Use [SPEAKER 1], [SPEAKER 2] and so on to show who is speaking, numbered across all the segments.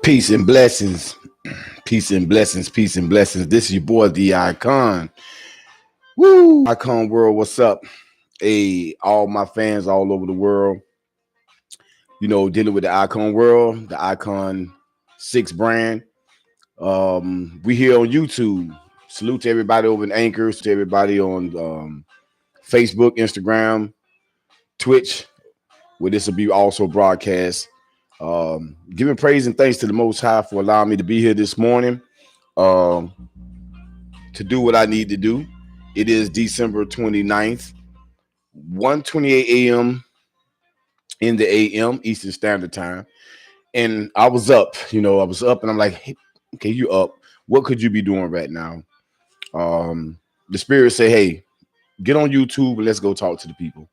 [SPEAKER 1] Peace and blessings. Peace and blessings. Peace and blessings. This is your boy, the Icon. Woo! Icon World, what's up? Hey, all my fans all over the world, dealing with the Icon World, the Icon 6 brand. We here on YouTube. Salute to everybody over in Anchors, to everybody on Facebook, Instagram, Twitch, where this will be also broadcast. Giving praise and thanks to the Most High for allowing me to be here this morning. Um, to do what I need to do. It is December 29th, 1:28 a.m. in the AM Eastern Standard Time. And I was up, and I'm like, hey, okay, you up. What could you be doing right now? The spirit say, hey, get on YouTube and let's go talk to the people.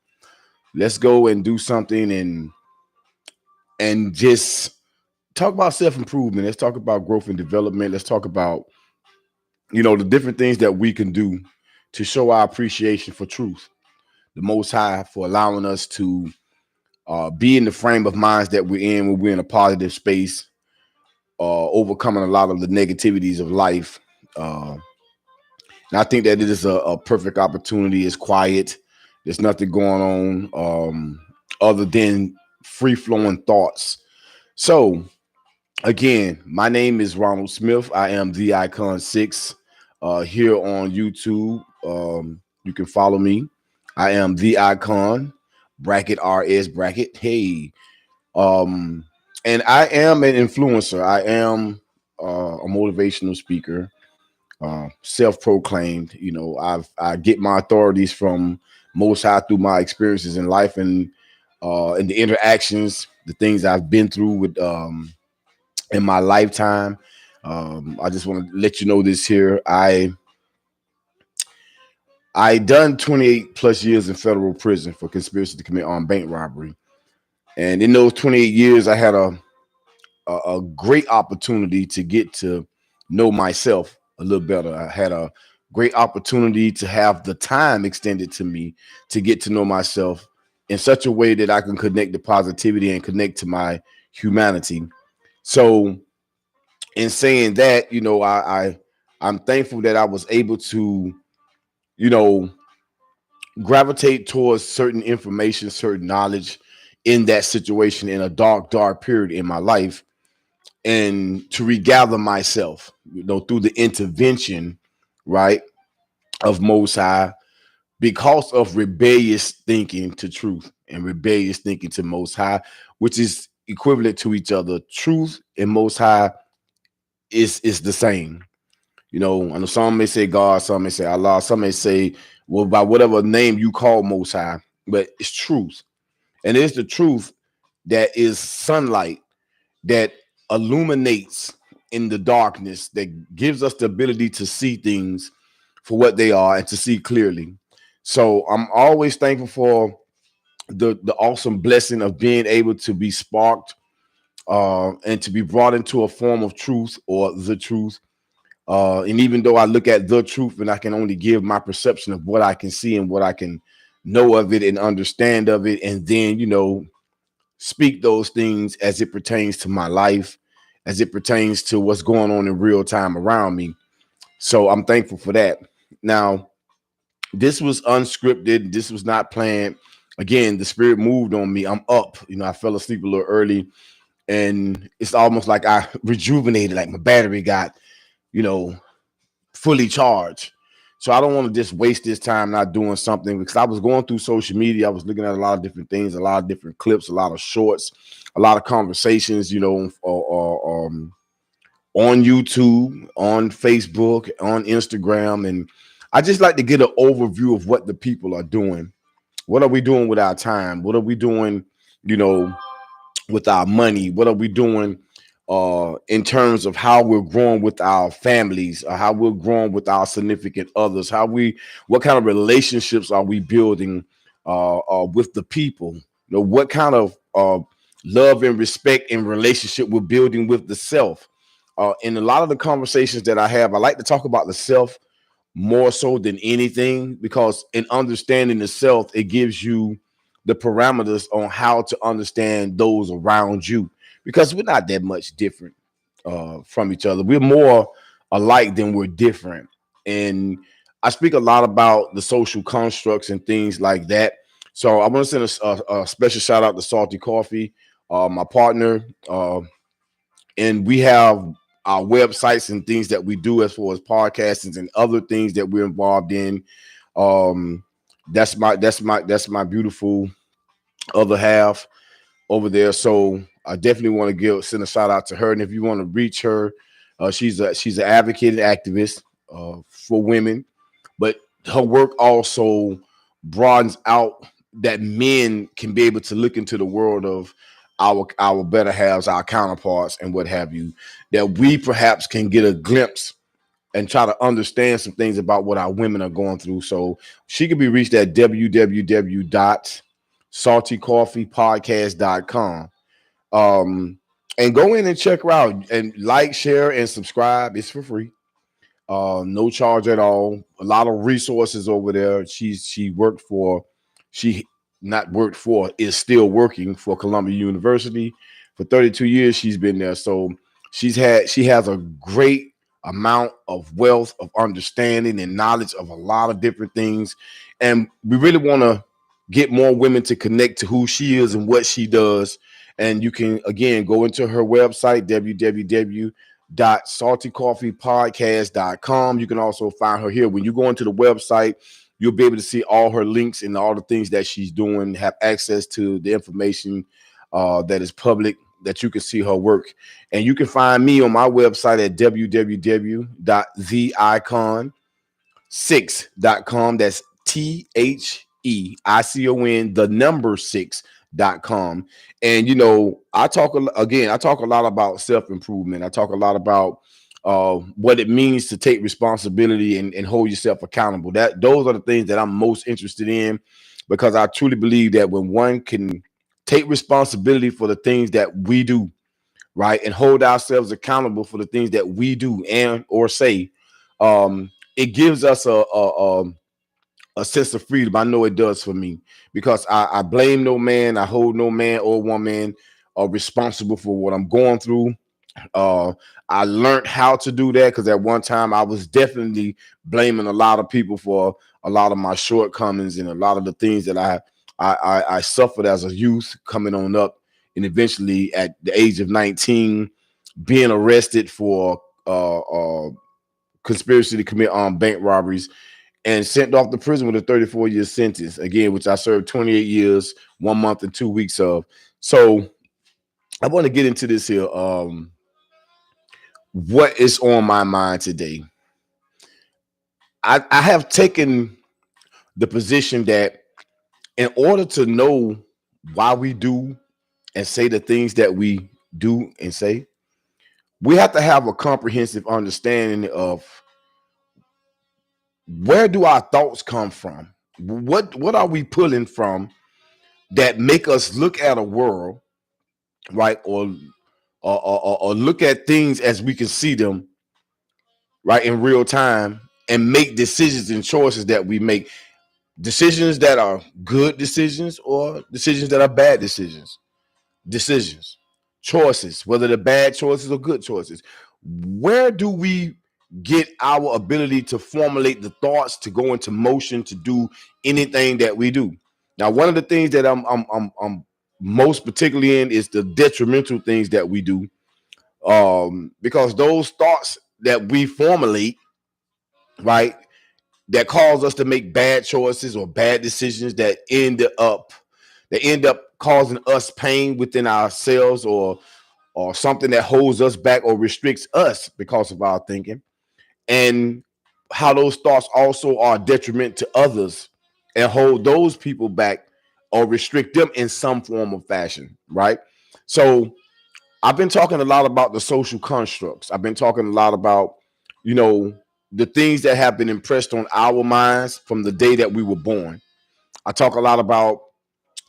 [SPEAKER 1] Let's go and do something and just talk about self-improvement. Let's talk about growth and development. Let's talk about, the different things that we can do to show our appreciation for truth. The Most High for allowing us to be in the frame of minds that we're in when we're in a positive space, overcoming a lot of the negativities of life. And I think that it is a perfect opportunity. It's quiet. There's nothing going on other than free-flowing thoughts. So, again, my name is Ronald Smith. I am the Icon 6 here on YouTube. You can follow me. I am the Icon bracket RS bracket. Hey, and I am an influencer. I am a motivational speaker, self-proclaimed. I get my authorities from Most High through my experiences in life and the interactions, the things I've been through with in my lifetime. I just want to let you know this here. I done 28 plus years in federal prison for conspiracy to commit armed bank robbery. And in those 28 years, I had a great opportunity to get to know myself a little better. I had a great opportunity to have the time extended to me to get to know myself in such a way that I can connect to positivity and connect to my humanity. So in saying that, I'm thankful that I was able to, you know, gravitate towards certain information, certain knowledge in that situation in a dark period in my life, and to regather myself, through the intervention, right, of Most High, because of rebellious thinking to truth and rebellious thinking to Most High, which is equivalent to each other. Truth and Most High is the same. I know some may say God, some may say Allah, some may say, well, by whatever name you call Most High, but it's truth. And it's the truth that is sunlight that illuminates in the darkness, that gives us the ability to see things for what they are and to see clearly. So I'm always thankful for the awesome blessing of being able to be sparked and to be brought into a form of truth or the truth. And even though I look at the truth and I can only give my perception of what I can see and what I can know of it and understand of it, and then, speak those things as it pertains to my life, as it pertains to what's going on in real time around me. So I'm thankful for that. Now, this was unscripted. This was not planned. Again, the spirit moved on me. I'm up. I fell asleep a little early, and it's almost like I rejuvenated, like my battery got, you know, fully charged. So I don't want to just waste this time not doing something, because I was going through social media. I was looking at a lot of different things, a lot of different clips, a lot of shorts, a lot of conversations, on YouTube, on Facebook, on Instagram. And I just like to get an overview of what the people are doing. What are we doing with our time? What are we doing, you know, with our money? What are we doing in terms of how we're growing with our families, or how we're growing with our significant others? What kind of relationships are we building with the people? What kind of love and respect and relationship we're building with the self? In a lot of the conversations that I have, I like to talk about the self more so than anything, because in understanding the self, it gives you the parameters on how to understand those around you, because we're not that much different. from each other. We're more alike than we're different. And I speak a lot about the social constructs and things like that. So I want to send a special shout out to Salty Coffee, my partner. And we have our websites and things that we do as far as podcastings and other things that we're involved in. Um, that's my beautiful other half over there. So I definitely want to send a shout out to her. And if you want to reach her, she's an advocate and activist for women, but her work also broadens out that men can be able to look into the world of our better halves, our counterparts, and what have you, that we perhaps can get a glimpse and try to understand some things about what our women are going through. So she can be reached at www.saltycoffeepodcast.com. And go in and check her out and like, share, and subscribe. It's for free. No charge at all. A lot of resources over there. She not worked for, is still working for Columbia University. For 32 years, she's been there. So she has a great amount of wealth of understanding and knowledge of a lot of different things. And we really want to get more women to connect to who she is and what she does. And you can, again, go into her website, www.saltycoffeepodcast.com. You can also find her here. When you go into the website, you'll be able to see all her links and all the things that she's doing, have access to the information that is public, that you can see her work. And you can find me on my website at www.theicon6.com. That's THEICON, the number 6.com. And I talk a lot about self-improvement. I talk a lot about what it means to take responsibility and hold yourself accountable. Those are the things that I'm most interested in, because I truly believe that when one can take responsibility for the things that we do, right, and hold ourselves accountable for the things that we do and or say, it gives us a sense of freedom. I know it does for me, because I blame no man. I hold no man or woman responsible for what I'm going through. I learned how to do that, because at one time I was definitely blaming a lot of people for a lot of my shortcomings and a lot of the things that I suffered as a youth coming on up, and eventually at the age of 19 being arrested for conspiracy to commit armed bank robberies and sent off to prison with a 34-year sentence, again, which I served 28 years, 1 month and 2 weeks of. So I want to get into this here. What is on my mind today? I have taken the position that in order to know why we do and say the things that we do and say, we have to have a comprehensive understanding of where do our thoughts come from? What are we pulling from that make us look at a world, right, or look at things as we can see them, right, in real time, and make decisions and choices that we make, decisions that are good decisions or decisions that are bad decisions, choices, whether they're bad choices or good choices. Where do we get our ability to formulate the thoughts, to go into motion, to do anything that we do? Now, one of the things that I'm most particularly in is the detrimental things that we do, because those thoughts that we formulate, right, that cause us to make bad choices or bad decisions that end up causing us pain within ourselves, or something that holds us back or restricts us because of our thinking, and how those thoughts also are detriment to others and hold those people back or restrict them in some form of fashion, right? So I've been talking a lot about the social constructs. I've been talking a lot about, the things that have been impressed on our minds from the day that we were born. I talk a lot about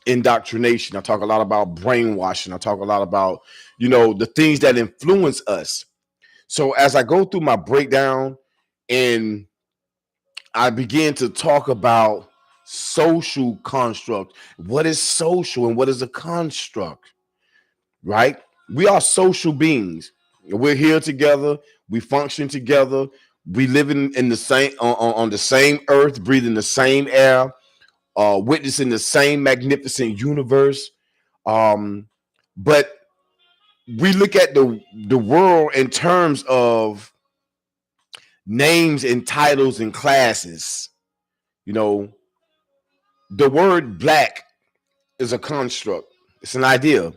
[SPEAKER 1] indoctrination. I talk a lot about brainwashing. I talk a lot about, the things that influence us. So as I go through my breakdown and I begin to talk about social construct, what is social and what is a construct, right? We are social beings. We're here together. We function together. We live in the same on the same earth, breathing the same air, witnessing the same magnificent universe. Um, but we look at the world in terms of names and titles and classes. You know, the word black is a construct. It's an idea.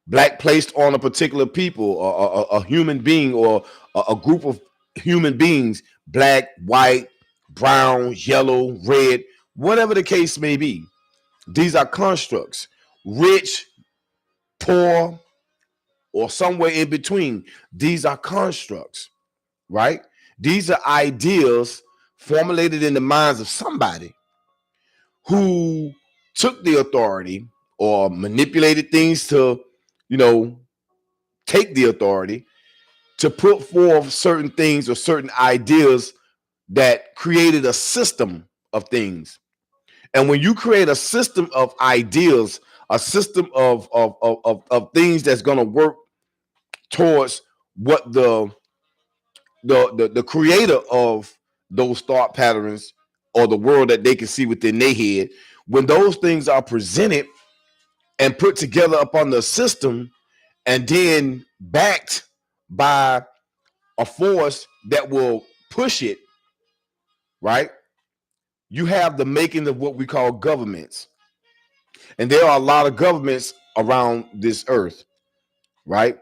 [SPEAKER 1] Black placed on a particular people, a human being, or a group of human beings, black, white, brown, yellow, red, whatever the case may be. These are constructs. Rich, poor, or somewhere in between. These are constructs, right? These are ideas formulated in the minds of somebody who took the authority or manipulated things to, you know, take the authority to put forth certain things or certain ideas that created a system of things. And when you create a system of ideas, a system of things that's going to work towards what the creator of those thought patterns or the world that they can see within their head, when those things are presented and put together upon the system and then backed by a force that will push it, right? You have the making of what we call governments. And there are a lot of governments around this earth, right?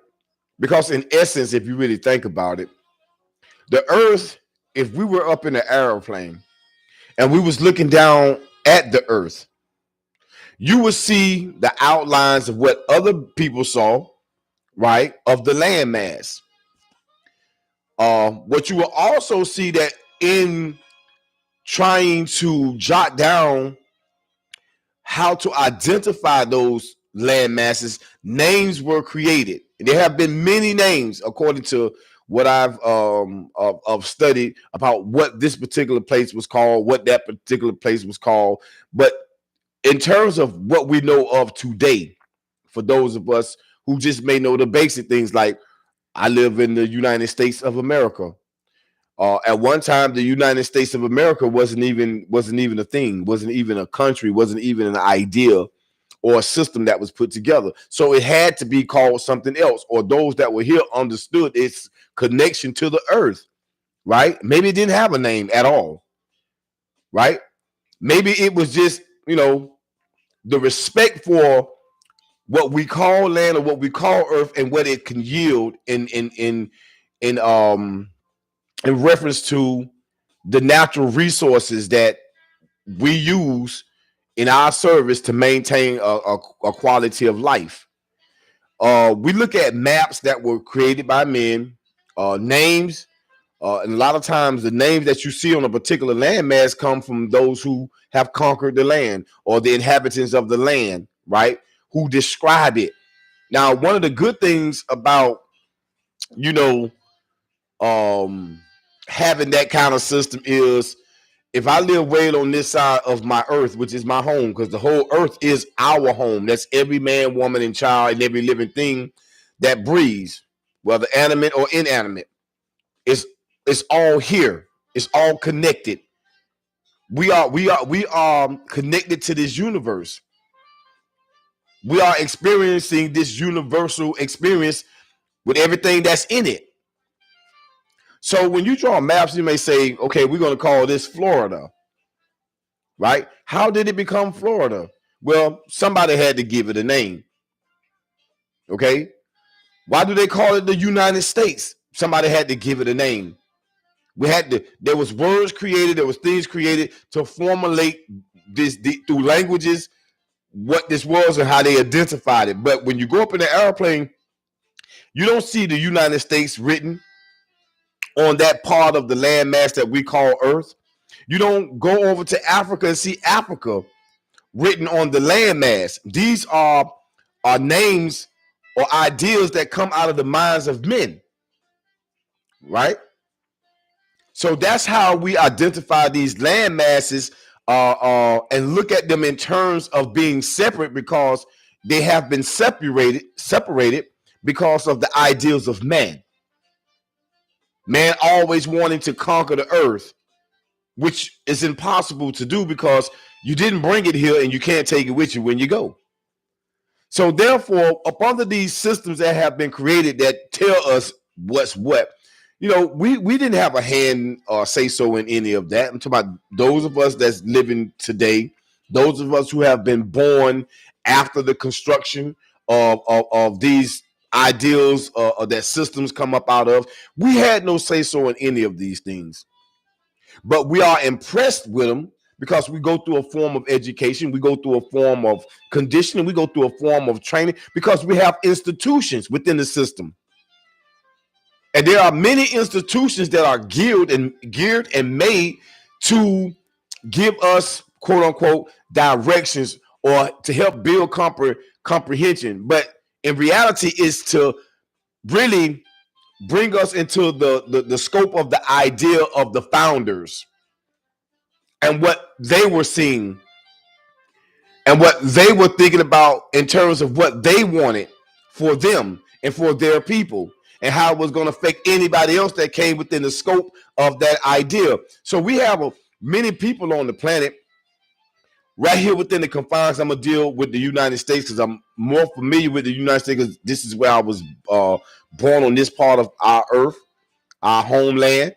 [SPEAKER 1] Because in essence, if you really think about it, the earth, if we were up in an airplane and we was looking down at the earth, you would see the outlines of what other people saw, right, of the landmass. What you will also see that in trying to jot down how to identify those land masses, names were created. There have been many names according to what I've of studied about what this particular place was called, what that particular place was called. But in terms of what we know of today, for those of us who just may know the basic things, like I live in the United States of America. At one time, the United States of America wasn't even a thing, wasn't even a country, wasn't even an idea or a system that was put together. So it had to be called something else, or those that were here understood its connection to the earth, right? Maybe it didn't have a name at all, right? Maybe it was just, the respect for what we call land or what we call earth and what it can yield in in reference to the natural resources that we use in our service to maintain a quality of life. We look at maps that were created by men, names, and a lot of times the names that you see on a particular landmass come from those who have conquered the land or the inhabitants of the land, right? Who describe it. Now, one of the good things about, you know, having that kind of system is if I live way on this side of my earth, which is my home, because the whole earth is our home. That's every man, woman, and child, and every living thing that breathes, whether animate or inanimate. It's all here. It's all connected. We are connected to this universe. We are experiencing this universal experience with everything that's in it. So when you draw maps, you may say, okay, we're going to call this Florida, right? How did it become Florida? Well, somebody had to give it a name. Okay. Why do they call it the United States? Somebody had to give it a name. There was words created, there was things created to formulate through languages, what this was and how they identified it. But when you go up in the airplane, you don't see the United States written on that part of the landmass that we call Earth. You don't go over to Africa and see Africa written on the landmass. These are names or ideas that come out of the minds of men, right? So that's how we identify these land masses and look at them in terms of being separate, because they have been separated because of the ideals of man. Man always wanting to conquer the earth, which is impossible to do because you didn't bring it here and you can't take it with you when you go. So therefore, up under these systems that have been created that tell us what's what, we didn't have a hand or say so in any of that. I'm talking about those of us that's living today, those of us who have been born after the construction of these ideals that systems come up out of. We had no say so in any of these things, but we are impressed with them because we go through a form of education, we go through a form of conditioning, we go through a form of training because we have institutions within the system. And there are many institutions that are geared and made to give us, quote unquote, directions or to help build comprehension. But in reality, is to really bring us into the scope of the idea of the founders and what they were seeing and what they were thinking about in terms of what they wanted for them and for their people and how it was going to affect anybody else that came within the scope of that idea. So we have many people on the planet right here within the confines. I'm going to deal with the United States because I'm more familiar with the United States because this is where I was born on this part of our earth, our homeland,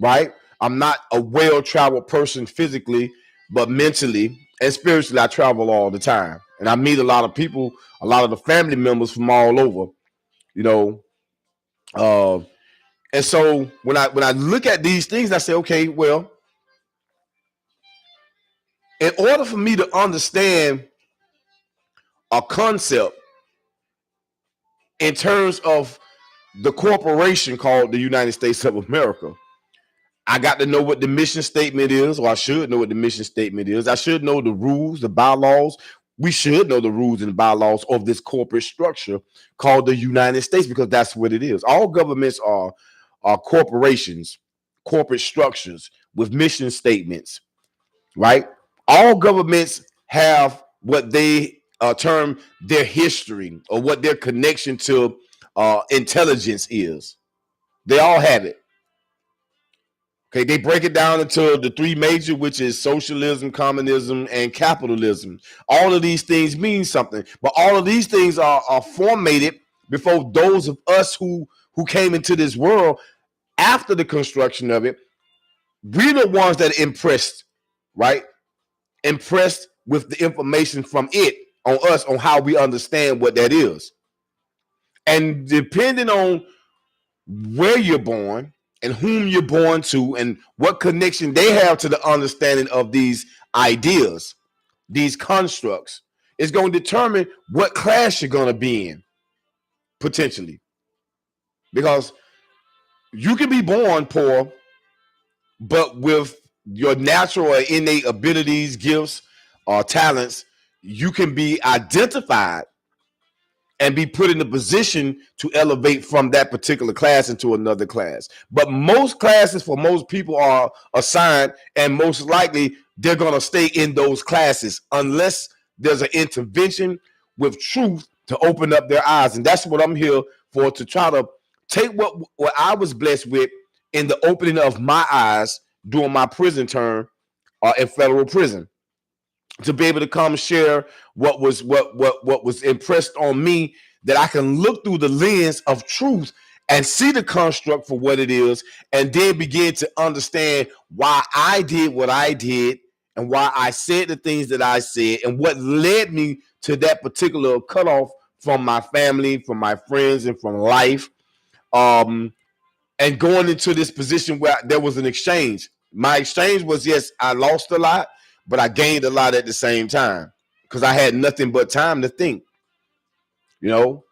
[SPEAKER 1] right? I'm not a well-traveled person physically, but mentally and spiritually, I travel all the time. And I meet a lot of people, a lot of the family members from all over, you know. And so when I look at these things, I say, okay, well, in order for me to understand a concept in terms of the corporation called the United States of America, I got to know what the mission statement is, or I should know what the mission statement is. I should know the rules, the bylaws. We should know the rules and bylaws of this corporate structure called the United States because that's what it is. All governments are corporations, corporate structures with mission statements, right? All governments have what they term their history or what their connection to intelligence is. They all have it. Okay, they break it down into the three major, which is socialism, communism, and capitalism. All of these things mean something, but all of these things are formatted before those of us who came into this world after the construction of it. We're the ones that are impressed, right? Impressed with the information from it on us on how we understand what that is. And depending on where you're born and whom you're born to and what connection they have to the understanding of these ideas, these constructs, is going to determine what class you're going to be in, potentially. Because you can be born poor, but with your natural or innate abilities, gifts, or talents, you can be identified and be put in a position to elevate from that particular class into another class. But most classes for most people are assigned, and most likely they're going to stay in those classes unless there's an intervention with truth to open up their eyes. And that's what I'm here for, to try to take what I was blessed with in the opening of my eyes during my prison term in federal prison, to be able to come share what was impressed on me, that I can look through the lens of truth and see the construct for what it is, and then begin to understand why I did what I did and why I said the things that I said and what led me to that particular cutoff from my family, from my friends, and from life. And going into this position where there was an exchange. My exchange was, yes, I lost a lot, but I gained a lot at the same time because I had nothing but time to think, you know.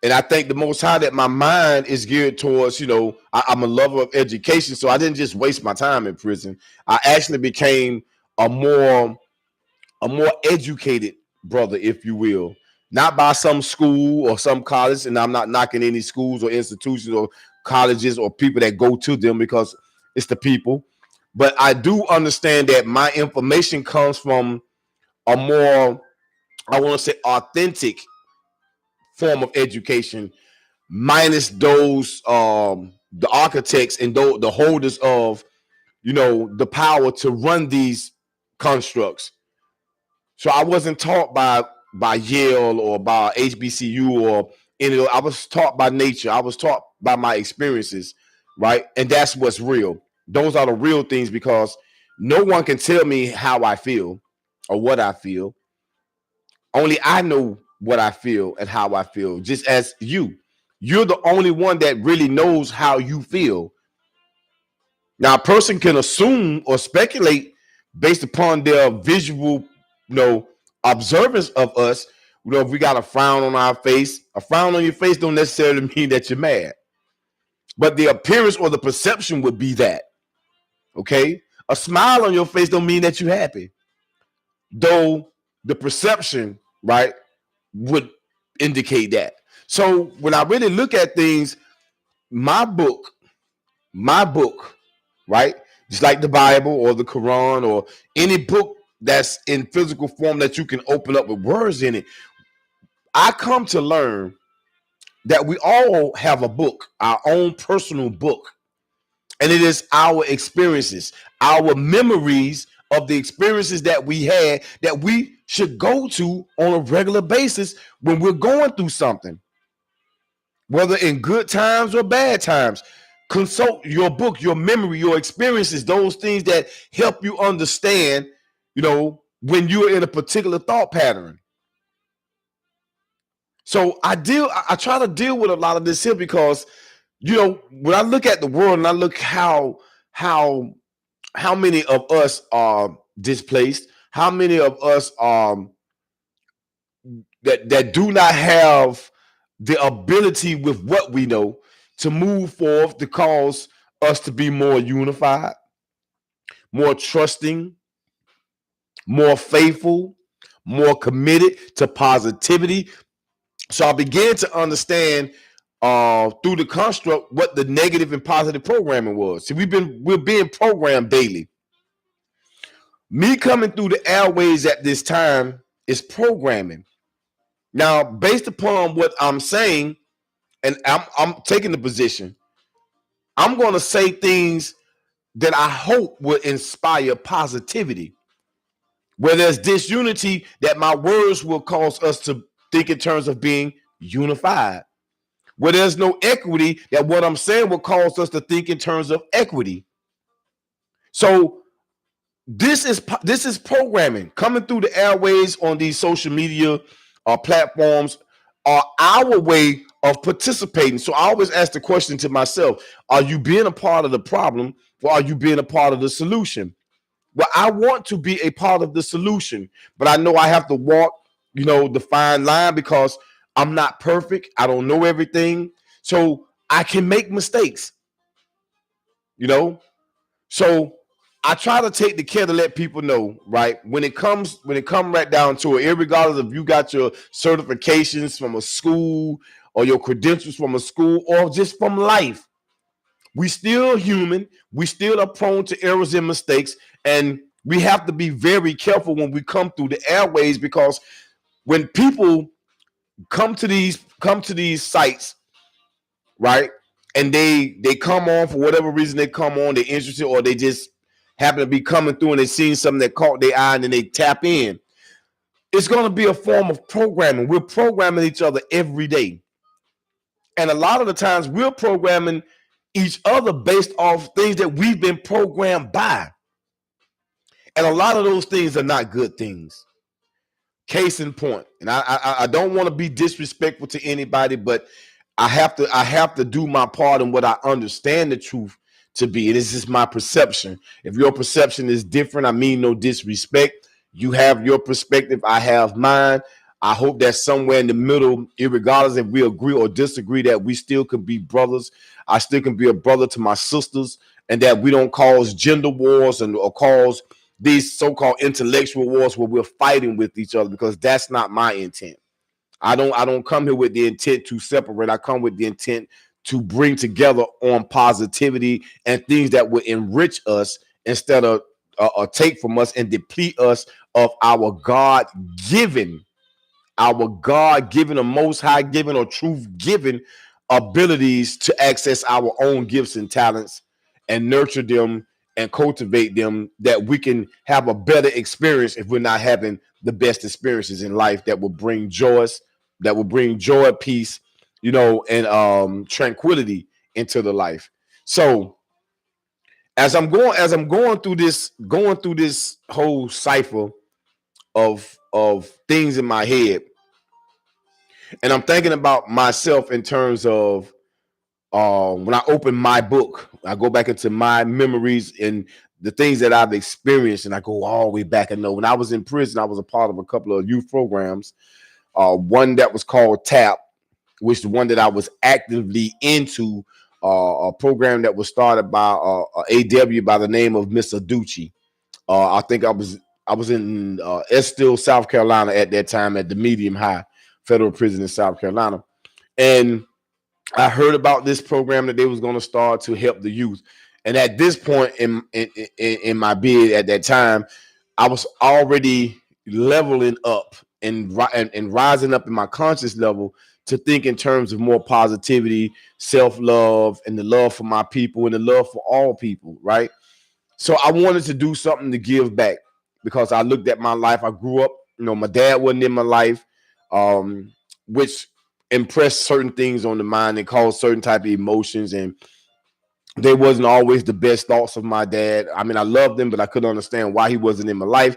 [SPEAKER 1] And I thank the Most High that my mind is geared towards, I'm a lover of education, so I didn't just waste my time in prison. I actually became a more educated brother, if you will, not by some school or some college. And I'm not knocking any schools or institutions or colleges or people that go to them, because it's the people. But I do understand that my information comes from a more, I want to say, authentic form of education minus those the architects and the holders of, you know, the power to run these constructs. So I wasn't taught by Yale or by HBCU or any. I was taught by nature. I was taught by my experiences, right? And that's what's real. Those are the real things, because no one can tell me how I feel or what I feel. Only I know what I feel and how I feel. Just as you're the only one that really knows how you feel. Now, a person can assume or speculate based upon their visual, observance of us. If we got a frown on our face, a frown on your face don't necessarily mean that you're mad, but the appearance or the perception would be that. Okay, a smile on your face don't mean that you're happy, though the perception, right, would indicate that. So when I really look at things, my book, right? Just like the Bible or the Quran or any book that's in physical form that you can open up with words in it. I come to learn that we all have a book, our own personal book. And it is our experiences, our memories of the experiences that we had that we should go to on a regular basis when we're going through something, whether in good times or bad times. Consult your book, your memory, your experiences, those things that help you understand, when you're in a particular thought pattern. So I try to deal with a lot of this here because, when I look at the world and I look how many of us are displaced, how many of us that do not have the ability with what we know to move forth to cause us to be more unified, more trusting, more faithful, more committed to positivity. So I began to understand through the construct what the negative and positive programming was. See, we're being programmed daily. Me coming through the airways at this time is programming. Now, based upon what I'm saying, and I'm taking the position, I'm going to say things that I hope will inspire positivity. Where there's disunity, that my words will cause us to think in terms of being unified. Where there's no equity, that what I'm saying will cause us to think in terms of equity. So this is programming coming through the airways on these social media platforms are our way of participating. So I always ask the question to myself, are you being a part of the problem or are you being a part of the solution? Well, I want to be a part of the solution, but I know I have to walk, the fine line, because I'm not perfect. I don't know everything. So I can make mistakes, So I try to take the care to let people know, right? When it comes right down to it, irregardless if you got your certifications from a school or your credentials from a school or just from life, we still human. We still are prone to errors and mistakes, and we have to be very careful when we come through the airways, because when people come to these sites, right, and they come on for whatever reason they come on, they're interested, or they just happen to be coming through and they seen something that caught their eye and then they tap in. It's going to be a form of programming. We're programming each other every day. And a lot of the times we're programming each other based off things that we've been programmed by. And a lot of those things are not good things. Case in point, and I don't want to be disrespectful to anybody, but I have to do my part in what I understand the truth to be. It is just my perception. If your perception is different, I mean no disrespect. You have your perspective, I have mine. I hope that somewhere in the middle, regardless if we agree or disagree, that we still can be brothers. I still can be a brother to my sisters, and that we don't cause gender wars or cause these so-called intellectual wars where we're fighting with each other, because that's not my intent. I don't come here with the intent to separate. I come with the intent to bring together on positivity and things that will enrich us instead of take from us and deplete us of our God-given, a most high given or truth given abilities to access our own gifts and talents and nurture them and cultivate them, that we can have a better experience if we're not having the best experiences in life that will bring joy, peace, and tranquility into the life. So as I'm going through this whole cipher of things in my head, and I'm thinking about myself in terms of when I open my book, I go back into my memories and the things that I've experienced, and I go all the way back. I know when I was in prison, I was a part of a couple of youth programs. One that was called TAP, which is the one that I was actively into. A program that was started by AW by the name of Miss Aducci. I think I was in Estill, South Carolina at that time at the medium high federal prison in South Carolina, and I heard about this program that they was going to start to help the youth. And at this point in my bid at that time, I was already leveling up and rising up in my conscious level to think in terms of more positivity, self-love, and the love for my people and the love for all people, right? So I wanted to do something to give back because I looked at my life. I grew up, my dad wasn't in my life, which impressed certain things on the mind and caused certain type of emotions. And they wasn't always the best thoughts of my dad. I mean, I loved him, but I couldn't understand why he wasn't in my life.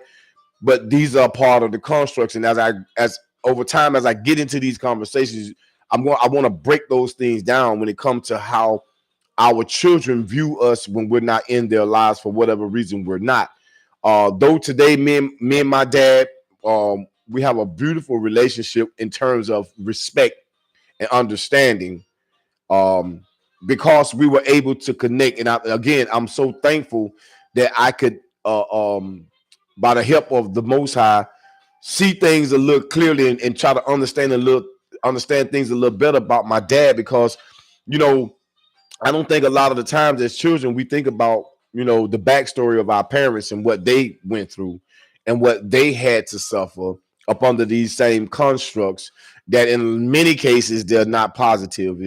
[SPEAKER 1] But these are part of the constructs. And as over time, as I get into these conversations, I want to break those things down when it comes to how our children view us when we're not in their lives for whatever reason we're not. Though today, me and my dad, we have a beautiful relationship in terms of respect and understanding, um, because we were able to connect. And again, I'm so thankful that I could, by the help of the Most High, see things a little clearly and try to understand things a little better about my dad, because you know I don't think a lot of the times as children we think about, the backstory of our parents and what they went through and what they had to suffer up under these same constructs that in many cases they're not positive.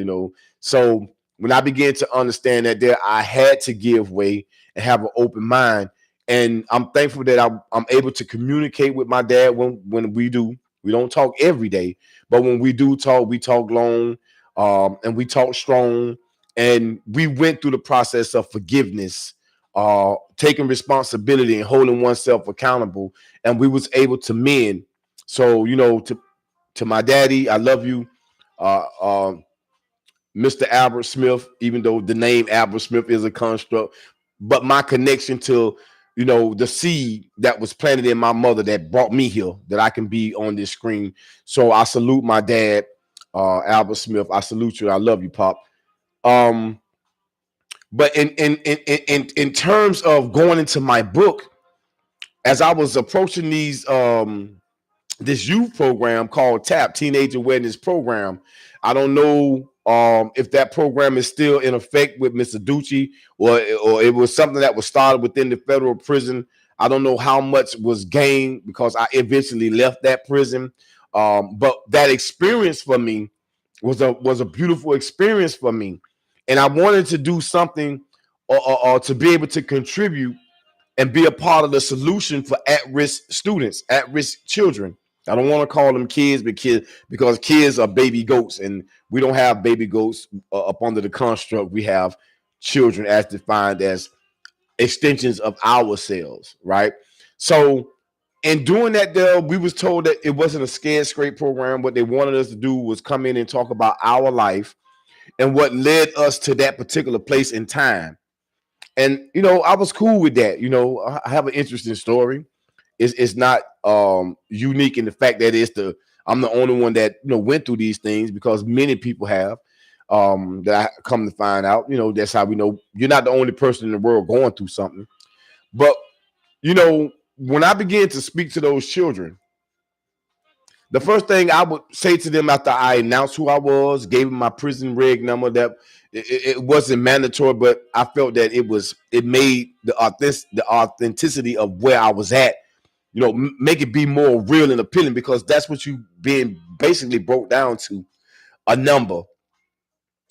[SPEAKER 1] So when I began to understand that there, I had to give way and have an open mind. And I'm thankful that I'm able to communicate with my dad when we do. We don't talk every day, but when we do talk, we talk long, and we talk strong, and we went through the process of forgiveness, taking responsibility and holding oneself accountable, and we was able to mend. So to my daddy, I love you, uh, uh, Mr. Albert Smith, even though the name Albert Smith is a construct, but my connection to the seed that was planted in my mother that brought me here, that I can be on this screen. So I salute my dad, Albert Smith. I salute you. I love you, Pop. um but in terms of going into my book, as I was approaching this youth program called TAP, Teenage Awareness Program, I don't know if that program is still in effect with Mr. Ducci, or it was something that was started within the federal prison. I don't know how much was gained because I eventually left that prison. But that experience for me was a beautiful experience for me, and I wanted to do something, or to be able to contribute and be a part of the solution for at-risk students, at-risk children. I don't want to call them kids, because kids are baby goats, and we don't have baby goats up under the construct. We have children as defined as extensions of ourselves, right? So in doing that, though, we was told that it wasn't a scared scrape program. What they wanted us to do was come in and talk about our life and what led us to that particular place in time. And I was cool with that. I have an interesting story. It's not unique in the fact that I'm the only one that went through these things, because many people have, that I come to find out. That's how we know you're not the only person in the world going through something. But when I began to speak to those children, the first thing I would say to them after I announced who I was, gave them my prison reg number, that it wasn't mandatory, but I felt that it made the authenticity of where I was at, make it be more real and appealing, because that's what you being basically broke down to, a number.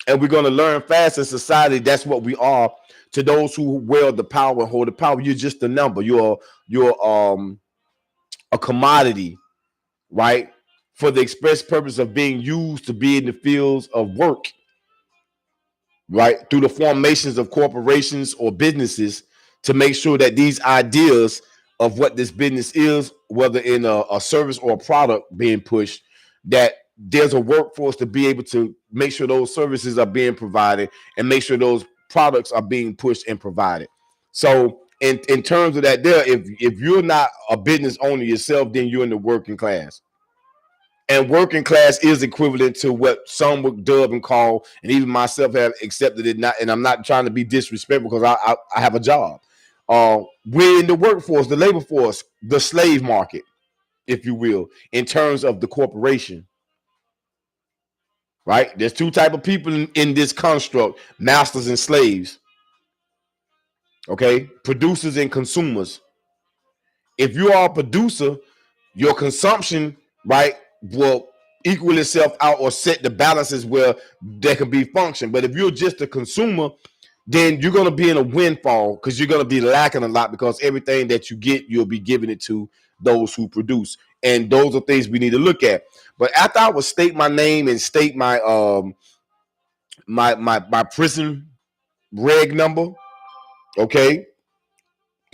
[SPEAKER 1] And we're going to learn fast in society. That's what we are. To those who wield the power and hold the power, you're just a number. You're a commodity, right? For the express purpose of being used to be in the fields of work, right? Through the formations of corporations or businesses to make sure that these ideas of what this business is, whether in a service or a product being pushed, that there's a workforce to be able to make sure those services are being provided and make sure those products are being pushed and provided. So in terms of that, there, if you're not a business owner yourself, then you're in the working class. And working class is equivalent to what some would dub and call, and even myself have accepted it. Not, and I'm not trying to be disrespectful because I have a job. We're in the workforce, the labor force, the slave market, if you will, in terms of the corporation. Right? There's two type of people in this construct: masters and slaves. Okay, producers and consumers. If you are a producer, your consumption, right, will equal itself out or set the balances where there can be function. But if you're just a consumer, then you're going to be in a windfall because you're going to be lacking a lot, because everything that you get, you'll be giving it to those who produce. And those are things we need to look at. But after I would state my name and state my my prison reg number, okay,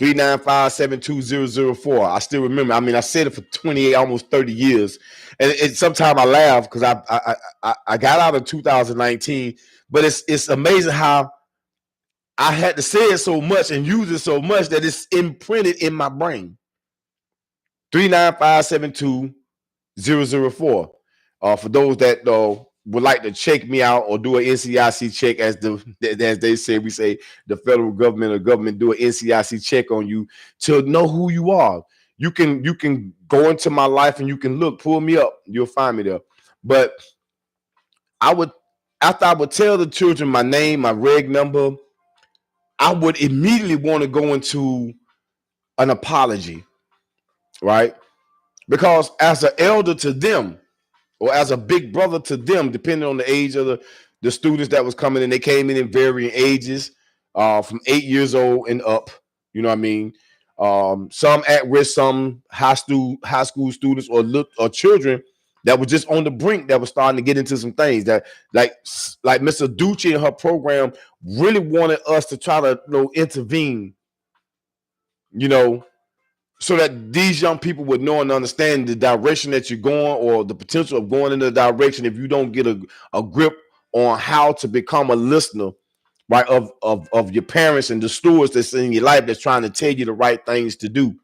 [SPEAKER 1] 395-72004. I still remember. I mean, I said it for 28, almost 30 years. And sometimes I laugh because I got out in 2019, but it's amazing how I had to say it so much and use it so much that it's imprinted in my brain. 395-72004. For those that would like to check me out or do an NCIC check, as they say, we say the federal government or government do an NCIC check on you to know who you are. You can go into my life and you can pull me up. You'll find me there. But after I would tell the children my name, my reg number, I would immediately want to go into an apology, right? Because as an elder to them, or as a big brother to them, depending on the age of the students that was coming in. They came in varying ages, from 8 years old and up. You know what I mean? Some at risk, some high school students or children that were just on the brink, that was starting to get into some things that, like Mr. Ducci and her program really wanted us to try to intervene, so that these young people would know and understand the direction that you're going, or the potential of going in the direction, if you don't get a grip on how to become a listener, right, of your parents and the stewards that's in your life that's trying to tell you the right things to do,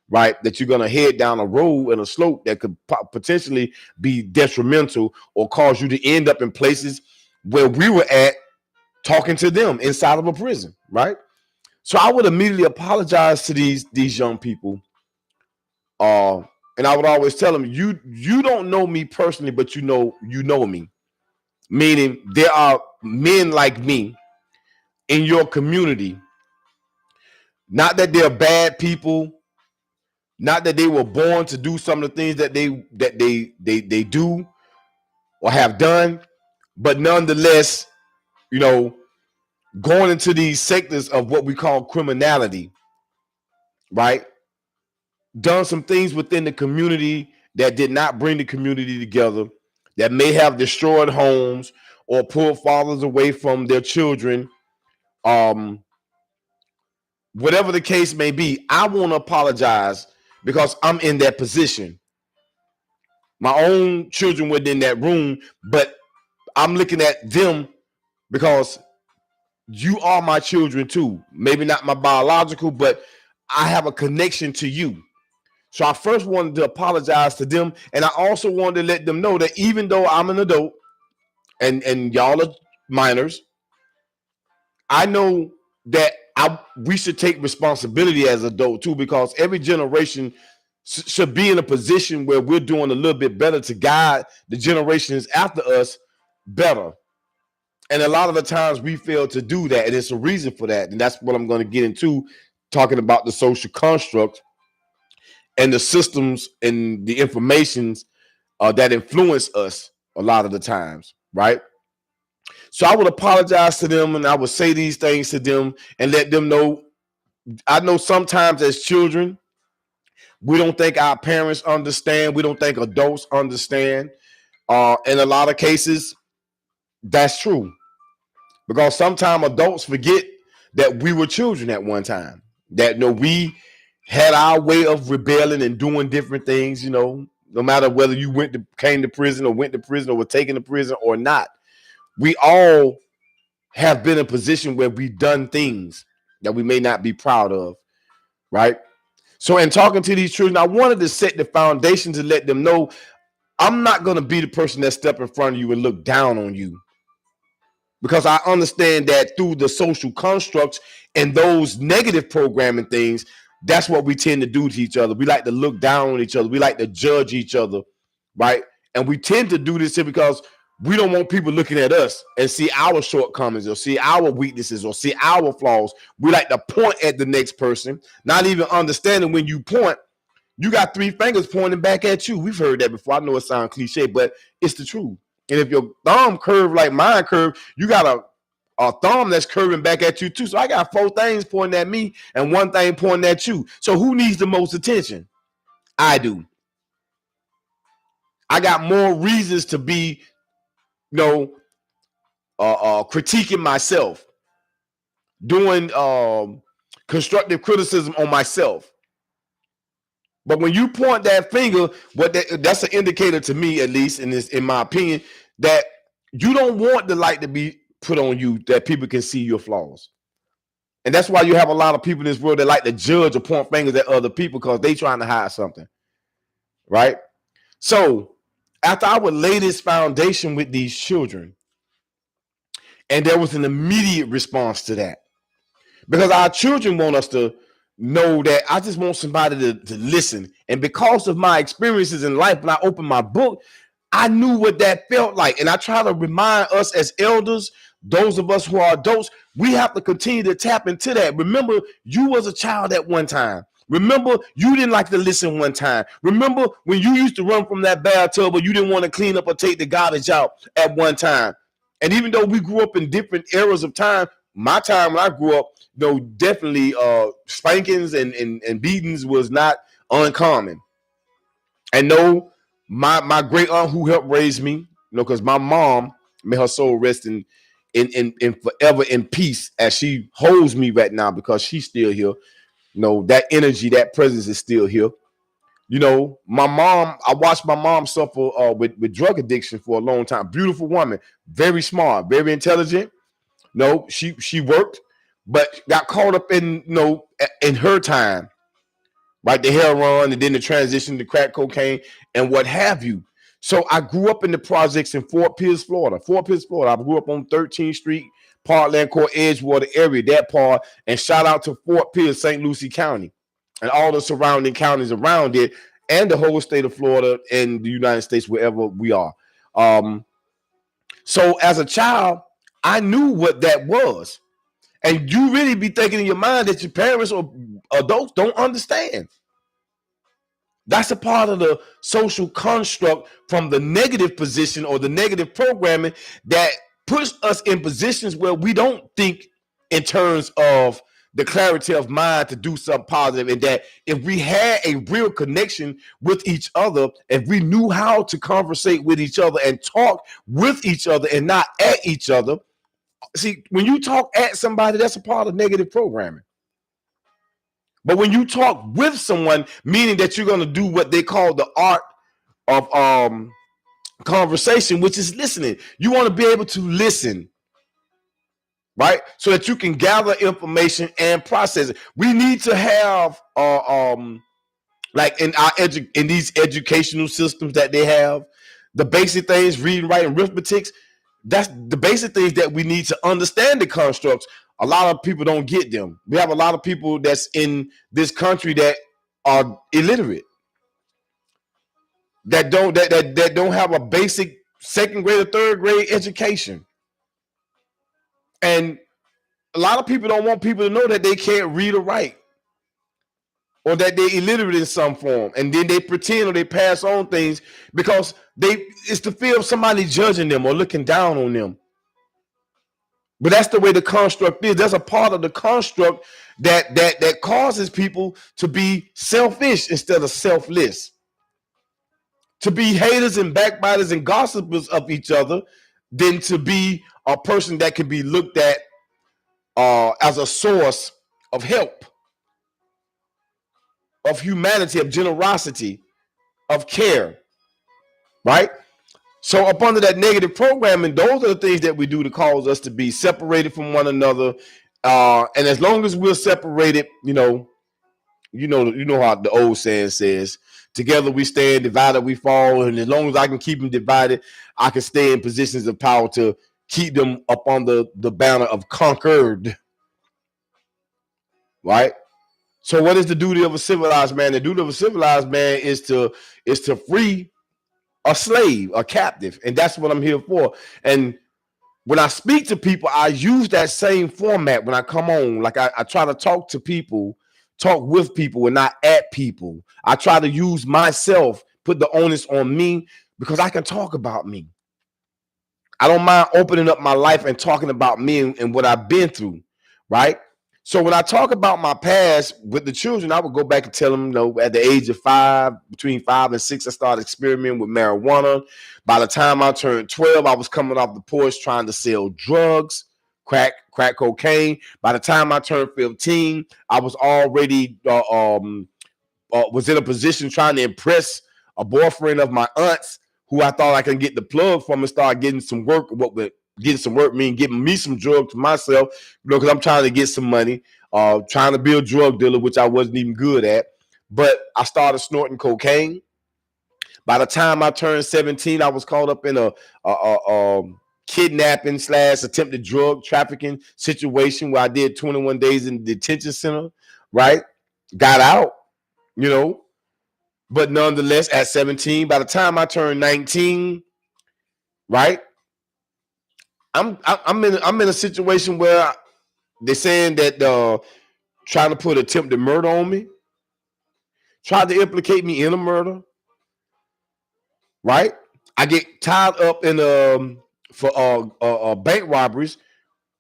[SPEAKER 1] right, that you're going to head down a road and a slope that could potentially be detrimental or cause you to end up in places where we were at, talking to them inside of a prison, right? So I would immediately apologize to these young people. And I would always tell them, you don't know me personally, but you know me. Meaning there are men like me in your community. Not that they're bad people, not that they were born to do some of the things that they do or have done, but nonetheless, going into these sectors of what we call criminality, right? Done some things within the community that did not bring the community together, that may have destroyed homes or pulled fathers away from their children. Whatever the case may be, I want to apologize because I'm in that position. My own children were in that room, but I'm looking at them because you are my children too. Maybe not my biological, but I have a connection to you. So I first wanted to apologize to them, and I also wanted to let them know that even though I'm an adult and y'all are minors, I know that we should take responsibility as adults too, because every generation should be in a position where we're doing a little bit better to guide the generations after us better. And a lot of the times we fail to do that, and it's a reason for that. And that's what I'm going to get into, talking about the social construct and the systems and the informations that influence us a lot of the times, right? So I would apologize to them and I would say these things to them and let them know. I know sometimes as children, we don't think our parents understand. We don't think adults understand. In a lot of cases, that's true. Because sometimes adults forget that we were children at one time. That we had our way of rebelling and doing different things, no matter whether you came to prison or went to prison or were taken to prison or not. We all have been in a position where we've done things that we may not be proud of, right? So in talking to these children, I wanted to set the foundation to let them know I'm not going to be the person that step in front of you and look down on you, because I understand that through the social constructs and those negative programming things, that's what we tend to do to each other. We like to look down on each other. We like to judge each other, right? And we tend to do this here because we don't want people looking at us and see our shortcomings or see our weaknesses or see our flaws. We like to point at the next person, not even understanding when you point, you got three fingers pointing back at you. We've heard that before. I know it sounds cliche, but it's the truth. And if your thumb curved like mine curved, you got a thumb that's curving back at you too. So I got four things pointing at me and one thing pointing at you. So who needs the most attention? I do. I got more reasons to be, critiquing myself, doing constructive criticism on myself. But when you point that finger, that's an indicator to me, at least in my opinion, that you don't want the light to be put on you, that people can see your flaws. And that's why you have a lot of people in this world that like to judge or point fingers at other people because they trying to hide something, right? So after I would lay this foundation with these children, and there was an immediate response to that, because our children want us to know that I just want somebody to listen. And because of my experiences in life, when I opened my book, I knew what that felt like. And I try to remind us as elders, those of us who are adults, we have to continue to tap into that. Remember, you was a child at one time. Remember, you didn't like to listen one time. Remember when you used to run from that bathtub or you didn't want to clean up or take the garbage out at one time. And even though we grew up in different eras of time, my time when I grew up, definitely spankings and beatings was not uncommon. And my great aunt who helped raise me, because my mom, may her soul rest in forever in peace as she holds me right now, because she's still here. That energy, that presence is still here. My mom, I watched my mom suffer with drug addiction for a long time. Beautiful woman, very smart, very intelligent. She worked, but got caught up in in her time, right? The heroin and then the transition to crack cocaine and what have you. So I grew up in the projects in Fort Pierce, Florida. I grew up on 13th Street, Parkland Court, Edgewater area, that part. And shout out to Fort Pierce, St. Lucie County, and all the surrounding counties around it, and the whole state of Florida and the United States, wherever we are. So as a child, I knew what that was. And you really be thinking in your mind that your parents or adults don't understand. That's a part of the social construct from the negative position or the negative programming that puts us in positions where we don't think in terms of the clarity of mind to do something positive. And that if we had a real connection with each other, if we knew how to conversate with each other and talk with each other and not at each other. See, when you talk at somebody, that's a part of negative programming. But when you talk with someone, meaning that you're going to do what they call the art of conversation, which is listening. You want to be able to listen, right? So that you can gather information and process it. We need to have like in these educational systems that they have, the basic things, reading, writing, arithmetics. That's the basic things that we need to understand the constructs. A lot of people don't get them. We have a lot of people that's in this country that are illiterate, that don't have a basic second grade or third grade education. And a lot of people don't want people to know that they can't read or write, or that they're illiterate in some form. And then they pretend or they pass on things because it's the fear of somebody judging them or looking down on them. But that's the way the construct is. There's a part of the construct that causes people to be selfish instead of selfless, to be haters and backbiters and gossipers of each other, than to be a person that can be looked at as a source of help, of humanity, of generosity, of care, right? So up under that negative programming, those are the things that we do to cause us to be separated from one another. And as long as we're separated, you know how the old saying says, together we stand, divided we fall. And as long as I can keep them divided, I can stay in positions of power to keep them up on the banner of conquered, right? So what is the duty of a civilized man? The duty of a civilized man is to free a slave, a captive. And that's what I'm here for. And when I speak to people, I use that same format when I come on. Like I try to talk to people, talk with people and not at people. I try to use myself, put the onus on me, because I can talk about me. I don't mind opening up my life and talking about me and what I've been through, right? So when I talk about my past with the children, I would go back and tell them, at the age of 5, between 5 and 6, I started experimenting with marijuana. By the time I turned 12, I was coming off the porch trying to sell drugs, crack cocaine. By the time I turned 15, I was already was in a position trying to impress a boyfriend of my aunt's, who I thought I could get the plug from, and start getting some work. What would getting some work mean? Getting me some drugs to myself, because I'm trying to get some money, trying to be a drug dealer, which I wasn't even good at. But I started snorting cocaine. By the time I turned 17, I was caught up in a kidnapping / attempted drug trafficking situation where I did 21 days in the detention center, right? Got out, but nonetheless, at 17, by the time I turned 19, right, I'm in a situation where they're saying that trying to put attempted murder on me, tried to implicate me in a murder, right? I get tied up in for bank robberies.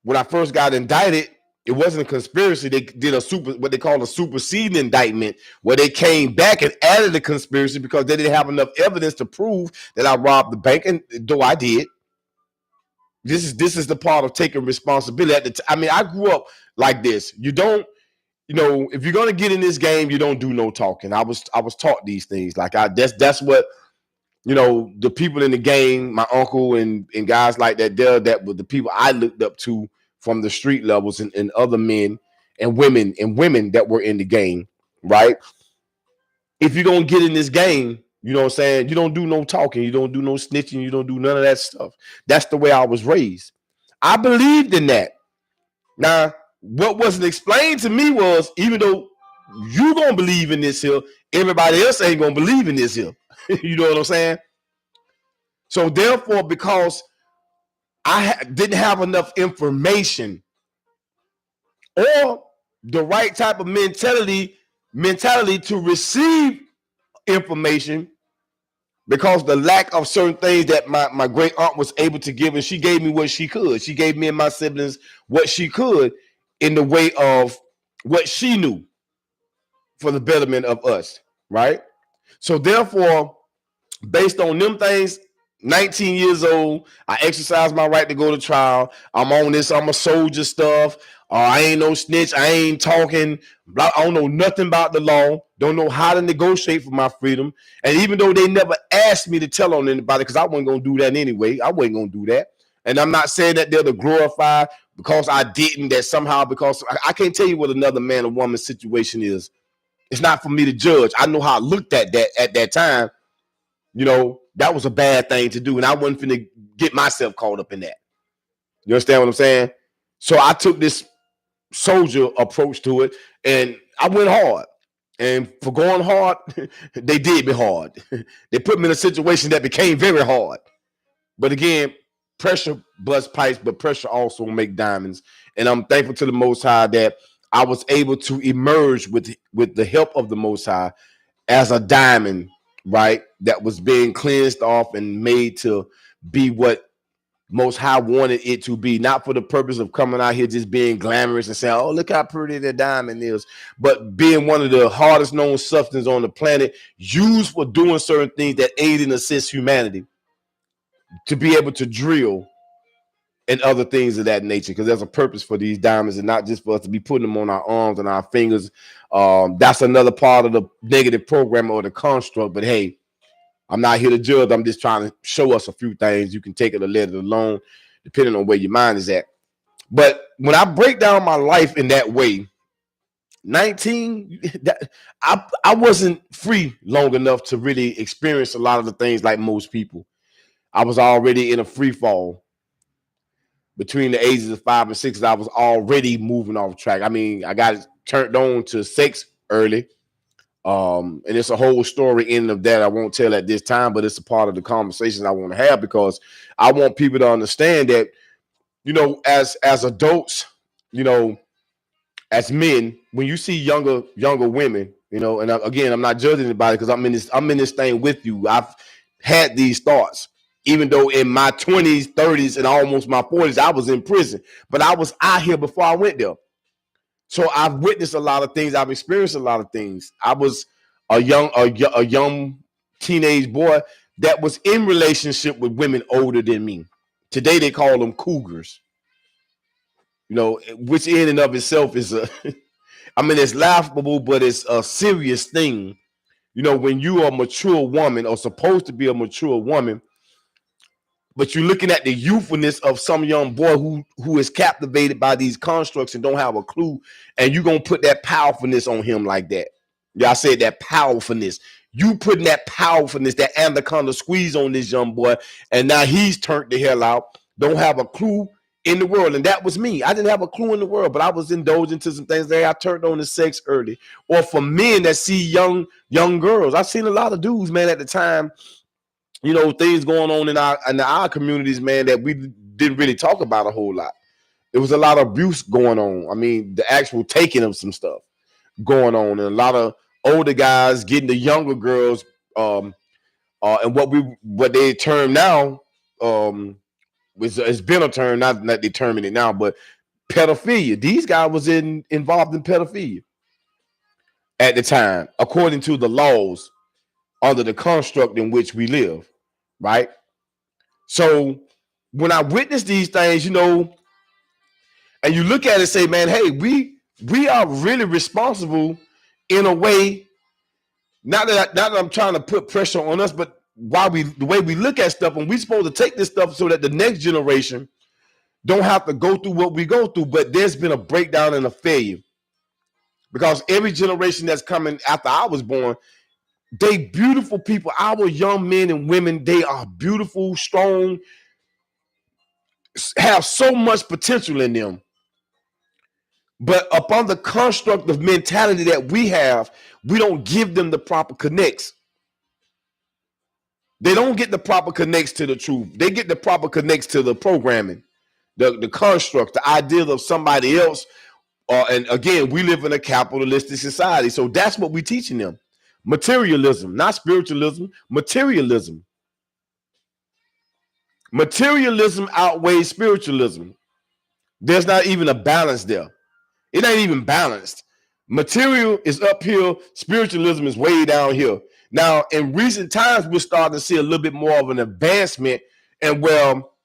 [SPEAKER 1] When I first got indicted, it wasn't a conspiracy. They did what they call a superseding indictment, where they came back and added a conspiracy because they didn't have enough evidence to prove that I robbed the bank, and though I did. This is the part of taking responsibility. I grew up like this. You don't, if you're gonna get in this game, you don't do no talking. I was taught these things. Like that's what the people in the game, my uncle and guys like that, that were the people I looked up to from the street levels, and other men and women that were in the game, right? If you're gonna get in this game, you know what I'm saying, you don't do no talking, you don't do no snitching, you don't do none of that stuff. That's the way I was raised. I believed in that. Now, what wasn't explained to me was, even though you gonna believe in this here, everybody else ain't gonna believe in this here. You know what I'm saying? So therefore, because I didn't have enough information or the right type of mentality to receive information, because the lack of certain things that my great aunt was able to give, and she gave me what she could. She gave me and my siblings what she could in the way of what she knew for the betterment of us, right? So therefore, based on them things, 19 years old, I exercise my right to go to trial. I'm on this, I'm a soldier stuff. I ain't no snitch. I ain't talking. I don't know nothing about the law. Don't know how to negotiate for my freedom. And even though they never asked me to tell on anybody, because I wasn't going to do that anyway. I wasn't going to do that. And I'm not saying that they're to glorify because I didn't, that somehow, because I can't tell you what another man or woman situation is. It's not for me to judge. I know how I looked at that at that time. That was a bad thing to do, and I wasn't finna get myself caught up in that. You understand what I'm saying? So I took this soldier approach to it, and I went hard. And for going hard, they did me hard. They put me in a situation that became very hard. But again, pressure busts pipes, but pressure also will make diamonds. And I'm thankful to the Most High that I was able to emerge with the help of the Most High as a diamond, right? That was being cleansed off and made to be what Most High wanted it to be, not for the purpose of coming out here just being glamorous and saying, oh, look how pretty the diamond is, but being one of the hardest known substances on the planet, used for doing certain things that aid and assist humanity to be able to drill and other things of that nature, because there's a purpose for these diamonds and not just for us to be putting them on our arms and our fingers. That's another part of the negative program or the construct. But hey, I'm not here to judge. I'm just trying to show us a few things. You can take it or let it alone, depending on where your mind is at. But when I break down my life in that way, 19, I wasn't free long enough to really experience a lot of the things like most people. I was already in a free fall. Between the ages of 5 and 6, I was already moving off track. I mean, I got turned on to sex early. And it's a whole story in of that I won't tell at this time, but it's a part of the conversation I want to have, because I want people to understand that, you know, as adults, you know, as men, when you see younger women, you know, and again, I'm not judging anybody because I'm in this thing with you. I've had these thoughts, even though in my 20s, 30s, and almost my 40s, I was in prison, but I was out here before I went there. So I've witnessed a lot of things. I've experienced a lot of things. I was a young teenage boy that was in relationship with women older than me. Today they call them cougars. You know, which in and of itself is I mean, it's laughable, but it's a serious thing. You know, when you are a mature woman, or supposed to be a mature woman, but you're looking at the youthfulness of some young boy who is captivated by these constructs and don't have a clue, and you're gonna put that powerfulness on him like that. Yeah, I said that powerfulness. You putting that powerfulness, that anaconda squeeze on this young boy, and now he's turned the hell out, don't have a clue in the world. And that was me. I didn't have a clue in the world, but I was indulging to some things there. I turned on to sex early. Or for men that see young girls. I've seen a lot of dudes, man, at the time, you know, things going on in our communities, man, that we didn't really talk about a whole lot. There was a lot of abuse going on. I mean, the actual taking of some stuff going on, and a lot of older guys getting the younger girls, and what they term now, it's been a term, not they terming it now, but pedophilia. These guys was involved in pedophilia at the time, according to the laws under the construct in which we live, right? So when I witness these things, you know, and you look at it and say, man, hey, we are really responsible in a way. Not that I'm trying to put pressure on us, but the way we look at stuff, and we're supposed to take this stuff so that the next generation don't have to go through what we go through. But there's been a breakdown and a failure, because every generation that's coming after I was born, they beautiful people. Our young men and women, they are beautiful, strong, have so much potential in them. But upon the construct of mentality that we have, we don't give them the proper connects. They don't get the proper connects to the truth. They get the proper connects to the programming, the construct, the idea of somebody else. And again, we live in a capitalistic society. So that's what we're teaching them. Materialism, not spiritualism, materialism. Materialism outweighs spiritualism. There's not even a balance there. It ain't even balanced. Material is up here. Spiritualism is way down here. Now, in recent times, we're starting to see a little bit more of an advancement. And well,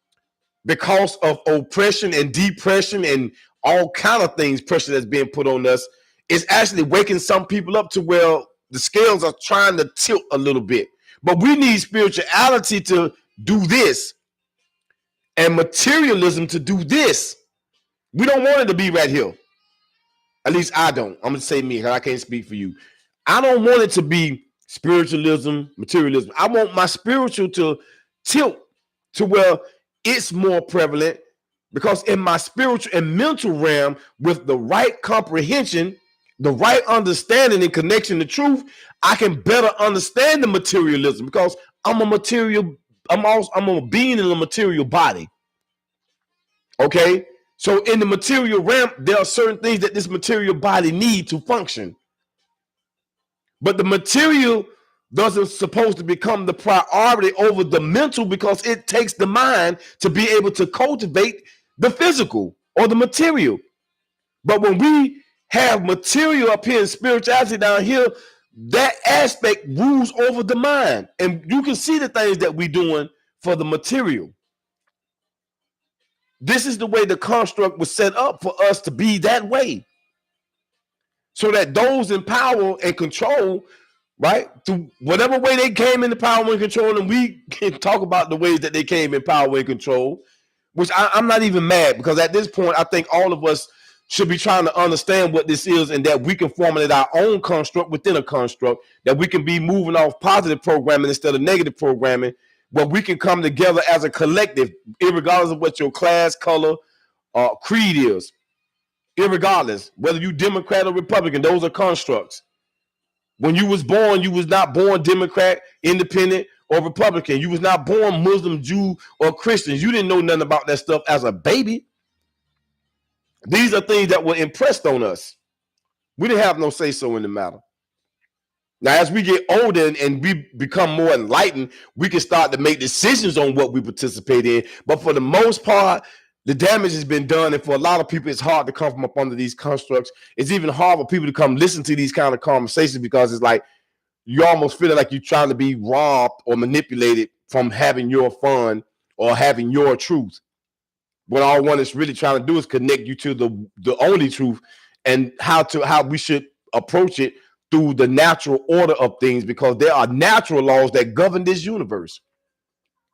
[SPEAKER 1] because of oppression and depression and all kind of things, pressure that's being put on us, it's actually waking some people up to where the scales are trying to tilt a little bit. But we need spirituality to do this and materialism to do this. We don't want it to be right here. At least I don't. I'm going to say me, because I can't speak for you. I don't want it to be spiritualism, materialism. I want my spiritual to tilt to where it's more prevalent, because in my spiritual and mental realm, with the right comprehension, the right understanding and connection to truth, I can better understand the materialism, because I'm a being in a material body. Okay? So in the material realm, there are certain things that this material body needs to function. But the doesn't supposed to become the priority over the mental, because it takes the mind to be able to cultivate the physical or the material. But when we have material up here and spirituality down here, that aspect rules over the mind. And you can see the things that we're doing for the material. This is the way the construct was set up for us to be that way. So that those in power and control, right, through whatever way they came into power and control, and we can talk about the ways that they came in power and control, which I'm not even mad, because at this point, I think all of us should be trying to understand what this is, and that we can formulate our own construct within a construct, that we can be moving off positive programming instead of negative programming, where we can come together as a collective, irregardless of what your class, color, creed is. Irregardless, whether you Democrat or Republican, those are constructs. When you was born, you was not born Democrat, Independent, or Republican. You was not born Muslim, Jew, or Christian. You didn't know nothing about that stuff as a baby. These are things that were impressed on us. We didn't have no say-so in the matter. Now, as we get older and we become more enlightened, we can start to make decisions on what we participate in. But for the most part, the damage has been done, and for a lot of people, it's hard to come from up under these constructs. It's even hard for people to come listen to these kind of conversations, because it's like you almost feel like you're trying to be robbed or manipulated from having your fun or having your truth. What all one is really trying to do is connect you to the only truth, and how we should approach it through the natural order of things, because there are natural laws that govern this universe.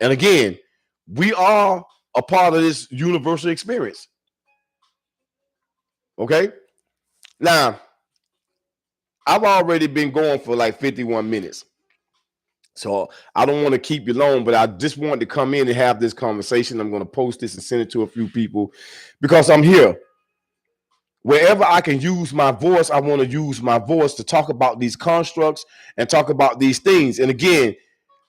[SPEAKER 1] And again, we are a part of this universal experience. Okay? Now, I've already been going for like 51 minutes. So I don't want to keep you long, but I just wanted to come in and have this conversation. I'm going to post this and send it to a few people, because I'm here. Wherever I can use my voice, I want to use my voice to talk about these constructs and talk about these things. And again,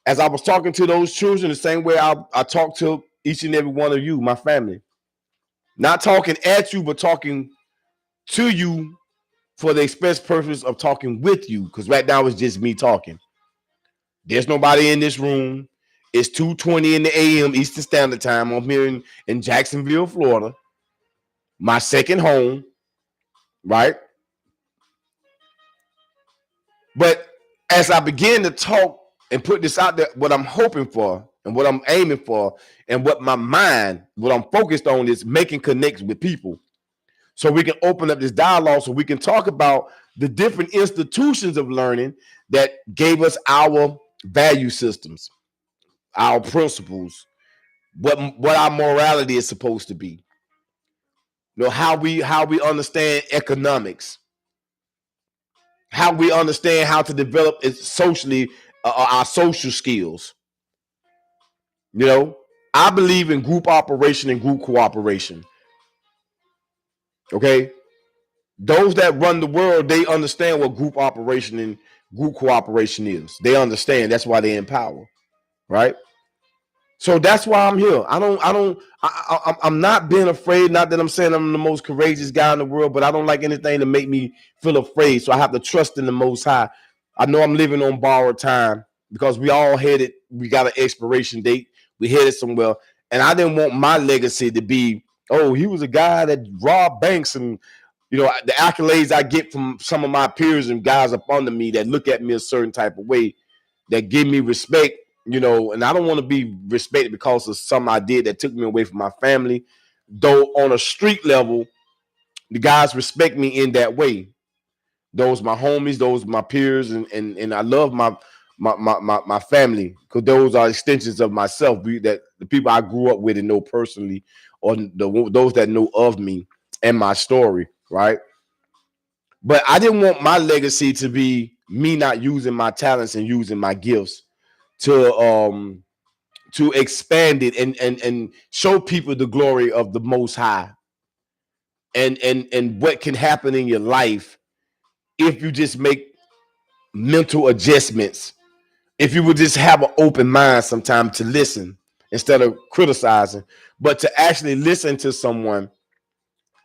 [SPEAKER 1] as I was talking to those children, the same way I talk to each and every one of you, my family. Not talking at you, but talking to you for the express purpose of talking with you, because right now it's just me talking. There's nobody in this room. It's 2:20 in the a.m. Eastern Standard Time. I'm here in Jacksonville, Florida, my second home, right? But as I begin to talk and put this out there, what I'm hoping for and what I'm aiming for and what I'm focused on is making connects with people, so we can open up this dialogue, so we can talk about the different institutions of learning that gave us our value systems, our principles, what our morality is supposed to be. You know, how we understand economics, how we understand how to develop it socially, our social skills. You know, I believe in group operation and group cooperation. Okay, those that run the world, they understand what group operation and group cooperation is. They understand. That's why they're in power, right? So that's why I'm here. I'm not being afraid. Not that I'm saying I'm the most courageous guy in the world, but I don't like anything to make me feel afraid. So I have to trust in the Most High. I know I'm living on borrowed time, because we all headed. We got an expiration date. We headed somewhere, and I didn't want my legacy to be, oh, he was a guy that robbed banks, and you know, the accolades I get from some of my peers and guys up under me that look at me a certain type of way, that give me respect. You know, and I don't want to be respected because of something I did that took me away from my family. Though on a street level, the guys respect me in that way. Those my homies, those my peers, and I love my family, because those are extensions of myself. That the people I grew up with and know personally, or those that know of me and my story, right? But I didn't want my legacy to be me not using my talents and using my gifts to expand it and show people the glory of the Most High, and what can happen in your life if you just make mental adjustments, if you would just have an open mind sometime to listen instead of criticizing, but to actually listen to someone.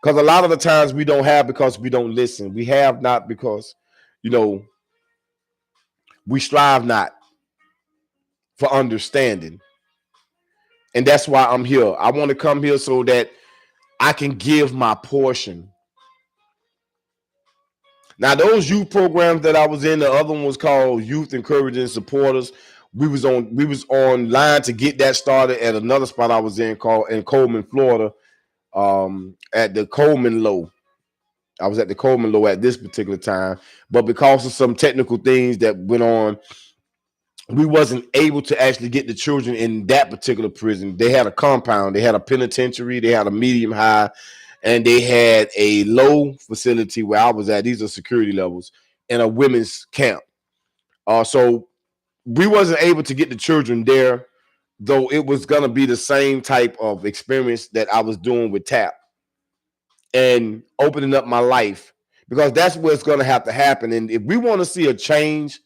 [SPEAKER 1] Because a lot of the times we don't have because we don't listen. We have not because, you know, We strive not for understanding. And that's why I'm here. I want to come here so that I can give my portion. Now, those youth programs that I was in, the other one was called Youth Encouraging Supporters. We was online to get that started at another spot I was in called in Coleman, Florida, at the Coleman Low. I was at the Coleman Low at this particular time, but because of some technical things that went on, we wasn't able to actually get the children in that particular prison. They had a compound, they had a penitentiary, they had a medium high, and they had a low facility where I was at. These are security levels, and a women's camp. So we wasn't able to get the children there, though it was gonna be the same type of experience that I was doing with TAP and opening up my life, because that's what's gonna have to happen. And if we want to see a change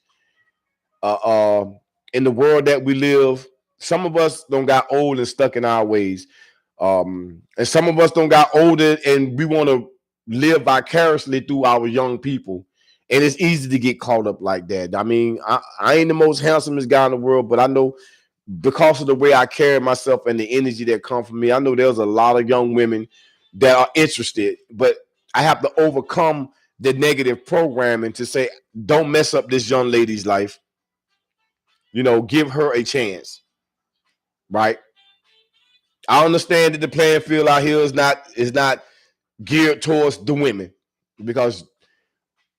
[SPEAKER 1] in the world that we live, some of us don't got old and stuck in our ways. And some of us don't got older and we want to live vicariously through our young people. And it's easy to get caught up like that. I mean, I ain't the most handsomest guy in the world, but I know because of the way I carry myself and the energy that comes from me, I know there's a lot of young women that are interested, but I have to overcome the negative programming to say, don't mess up this young lady's life. Give her a chance, right? I understand that the playing field out here is not geared towards the women, because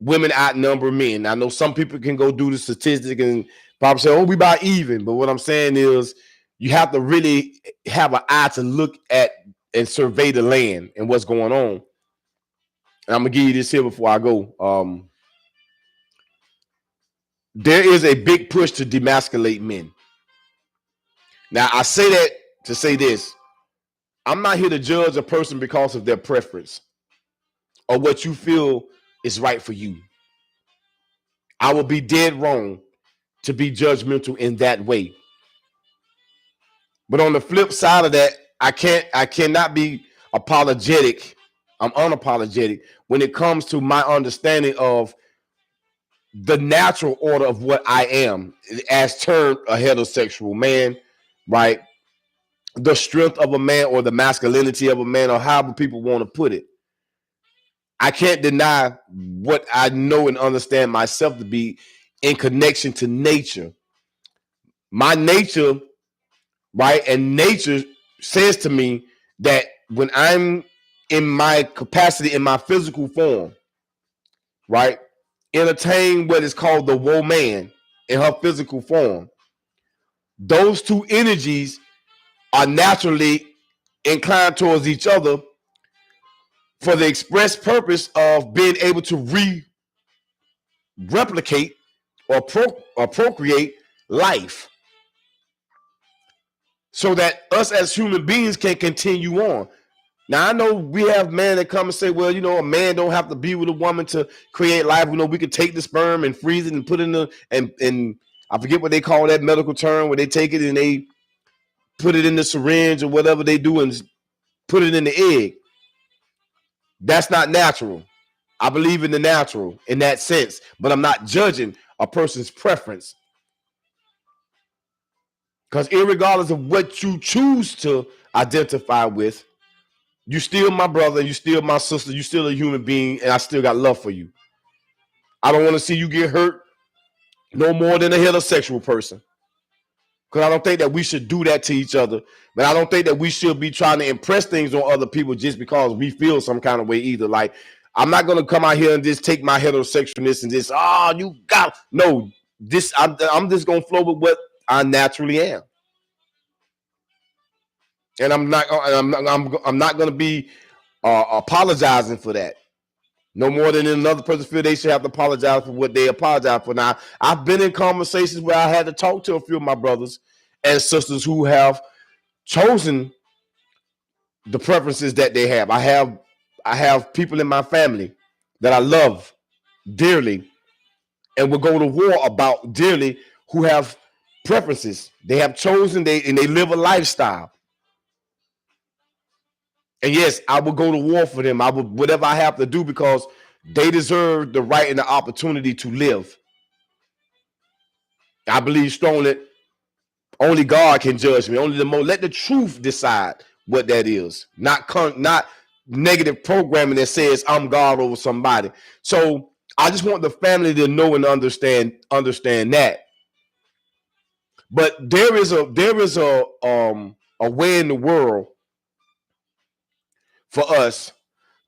[SPEAKER 1] women outnumber men. I know some people can go do the statistic and probably say, "Oh, we about even," but what I'm saying is, you have to really have an eye to look at and survey the land and what's going on. And I'm gonna give you this here before I go. There is a big push to demasculate men. Now, I say that to say this. I'm not here to judge a person because of their preference or what you feel is right for you. I would be dead wrong to be judgmental in that way. But on the flip side of that, I cannot be apologetic. I'm unapologetic when it comes to my understanding of the natural order of what I am as termed a heterosexual man, right? The strength of a man or the masculinity of a man, or however people want to put it. I can't deny what I know and understand myself to be in connection to nature. My nature, right? And nature says to me that when I'm in my capacity, in my physical form, right? Entertain what is called the woman in her physical form. Those two energies are naturally inclined towards each other for the express purpose of being able to replicate or procreate life, so that us as human beings can continue on. Now, I know we have men that come and say, well, a man don't have to be with a woman to create life. We can take the sperm and freeze it and put it in and I forget what they call that medical term, where they take it and they put it in the syringe or whatever they do and put it in the egg. That's not natural. I believe in the natural in that sense, but I'm not judging a person's preference. Because irregardless of what you choose to identify with, you still my brother, you still my sister, you still a human being, and I still got love for you. I don't want to see you get hurt no more than a heterosexual person. Because I don't think that we should do that to each other. But I don't think that we should be trying to impress things on other people just because we feel some kind of way either. Like, I'm not going to come out here and just take my heterosexualness and just, you got, no, I'm just going to flow with what I naturally am. And I'm not going to be apologizing for that. No more than another person feel they should have to apologize for what they apologize for. Now, I've been in conversations where I had to talk to a few of my brothers and sisters who have chosen the preferences that they have. I have people in my family that I love dearly and will go to war about dearly, who have preferences. They have chosen, and they live a lifestyle. And yes, I will go to war for them. I will, whatever I have to do, because they deserve the right and the opportunity to live. I believe strongly only God can judge me. Only the most. Let the truth decide what that is. Not negative programming that says I'm God over somebody. So I just want the family to know and understand that. But there is a way in the world for us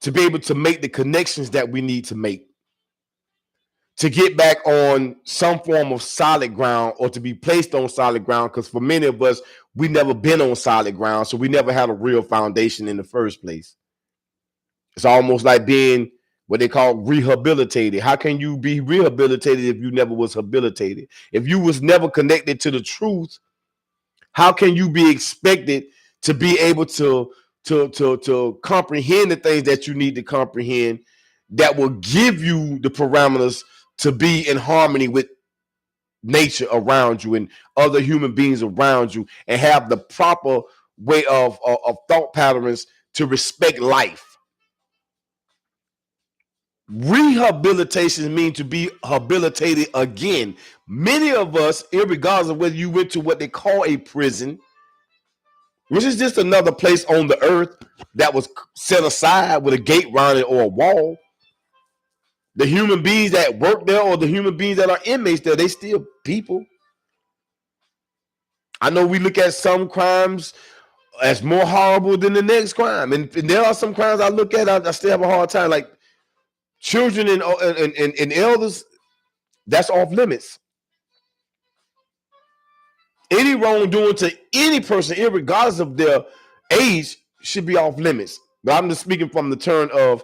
[SPEAKER 1] to be able to make the connections that we need to make, to get back on some form of solid ground, or to be placed on solid ground. Because for many of us, we never been on solid ground, so we never had a real foundation in the first place. It's almost like being what they call rehabilitated. How can you be rehabilitated if you never was habilitated? If you was never connected to the truth, how can you be expected to be able to comprehend the things that you need to comprehend that will give you the parameters to be in harmony with nature around you and other human beings around you, and have the proper way of thought patterns to respect life? Rehabilitation means to be habilitated again. Many of us, regardless of whether you went to what they call a prison, which is just another place on the earth that was set aside with a gate around it or a wall, the human beings that work there or the human beings that are inmates there, they still people. I know we look at some crimes as more horrible than the next crime, and there are some crimes I look at, I still have a hard time, like children and elders. That's off limits. Any wrongdoing to any person, regardless of their age, should be off limits. But I'm just speaking from the turn of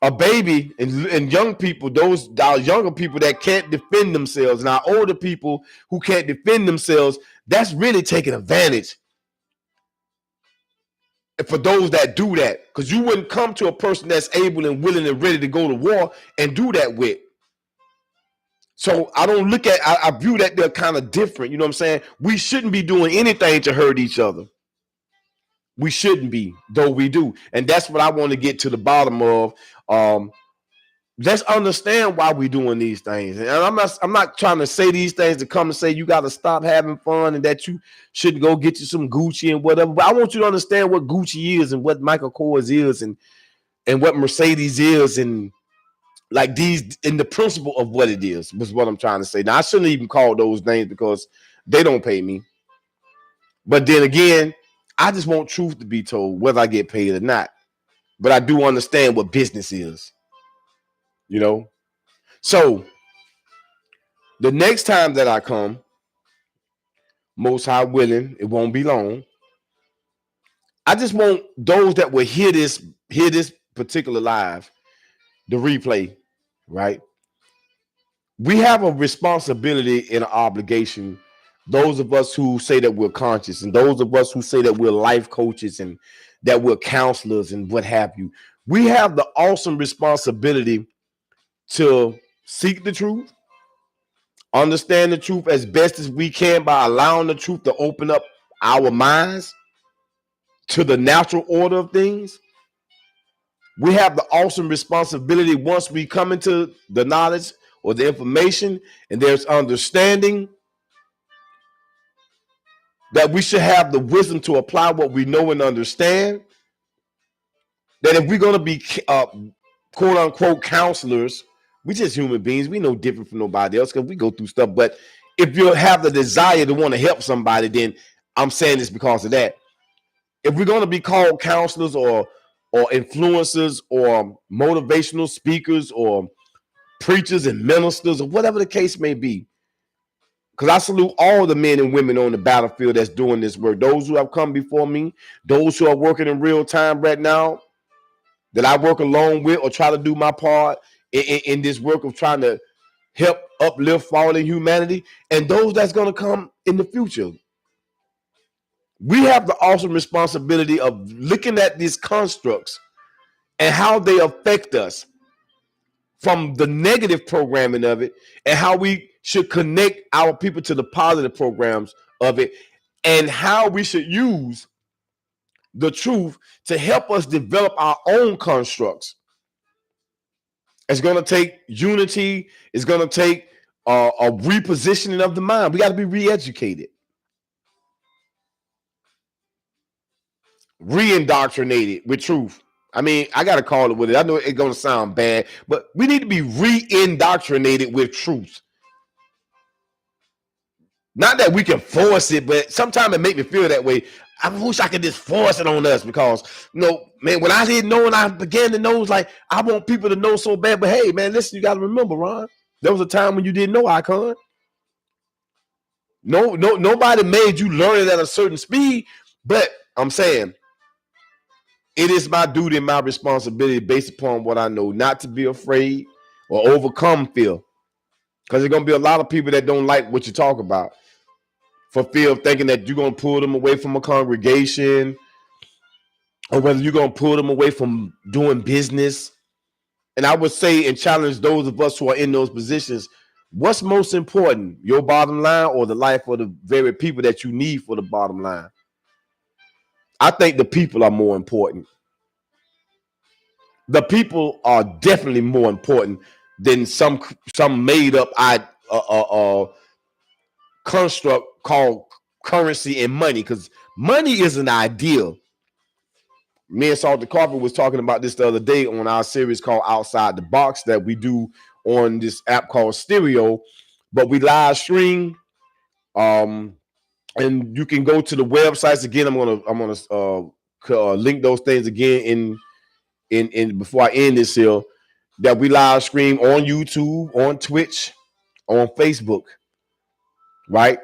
[SPEAKER 1] a baby and young people, those our younger people that can't defend themselves, and our older people who can't defend themselves. That's really taking advantage for those that do that, because you wouldn't come to a person that's able and willing and ready to go to war and do that with. So I don't look at, I view that they're kind of different. You know what I'm saying? We shouldn't be doing anything to hurt each other. We shouldn't be, though we do. And that's what I want to get to the bottom of. Let's understand why we're doing these things. And I'm not trying to say these things to come and say you got to stop having fun and that you shouldn't go get you some Gucci and whatever. But I want you to understand what Gucci is and what Michael Kors is and what Mercedes is, and like these, in the principle of what it is was what I'm trying to say. Now, I shouldn't even call those names because they don't pay me. But then again, I just want truth to be told, whether I get paid or not. But I do understand what business is, you know? So the next time that I come, most high willing, it won't be long. I just want those that will hear this particular live, the replay, right? We have a responsibility and an obligation. Those of us who say that we're conscious, and those of us who say that we're life coaches and that we're counselors and what have you, we have the awesome responsibility to seek the truth, understand the truth as best as we can by allowing the truth to open up our minds to the natural order of things. We have the awesome responsibility, once we come into the knowledge or the information and there's understanding, that we should have the wisdom to apply what we know and understand. That if we're going to be quote unquote counselors, we just human beings. We no different from nobody else because we go through stuff. But if you have the desire to want to help somebody, then I'm saying this because of that. If we're going to be called counselors or influencers or motivational speakers or preachers and ministers or whatever the case may be, because I salute all the men and women on the battlefield that's doing this work. Those who have come before me, those who are working in real time right now, that I work along with or try to do my part in this work of trying to help uplift fallen humanity, and those that's going to come in the future. We have the awesome responsibility of looking at these constructs and how they affect us, from the negative programming of it, and how we should connect our people to the positive programs of it, and how we should use the truth to help us develop our own constructs. It's going to take unity. It's going to take a repositioning of the mind. We got to be re-educated, re-indoctrinated with truth. I mean, I got to call it with it. I know it's going to sound bad, but we need to be re-indoctrinated with truth. Not that we can force it, but sometimes it makes me feel that way. I wish I could just force it on us because, man, when I didn't know and I began to know, it's like, I want people to know so bad. But hey, man, listen, you got to remember, Ron, there was a time when you didn't know, Icon. Nobody made you learn it at a certain speed, but I'm saying it is my duty and my responsibility based upon what I know, not to be afraid or overcome fear. Because there's going to be a lot of people that don't like what you talk about for fear of thinking that you're going to pull them away from a congregation or whether you're going to pull them away from doing business. And I would say and challenge those of us who are in those positions, what's most important, your bottom line or the life of the very people that you need for the bottom line? I think the people are more important. The people are definitely more important than some made up construct called currency and money, because money is an ideal. Me and Salty Carpet was talking about this the other day on our series called Outside the Box that we do on this app called Stereo, but we live stream. And you can go to the websites again. I'm gonna link those things again in before I end this here. That we live stream on YouTube, on Twitch, on Facebook, right?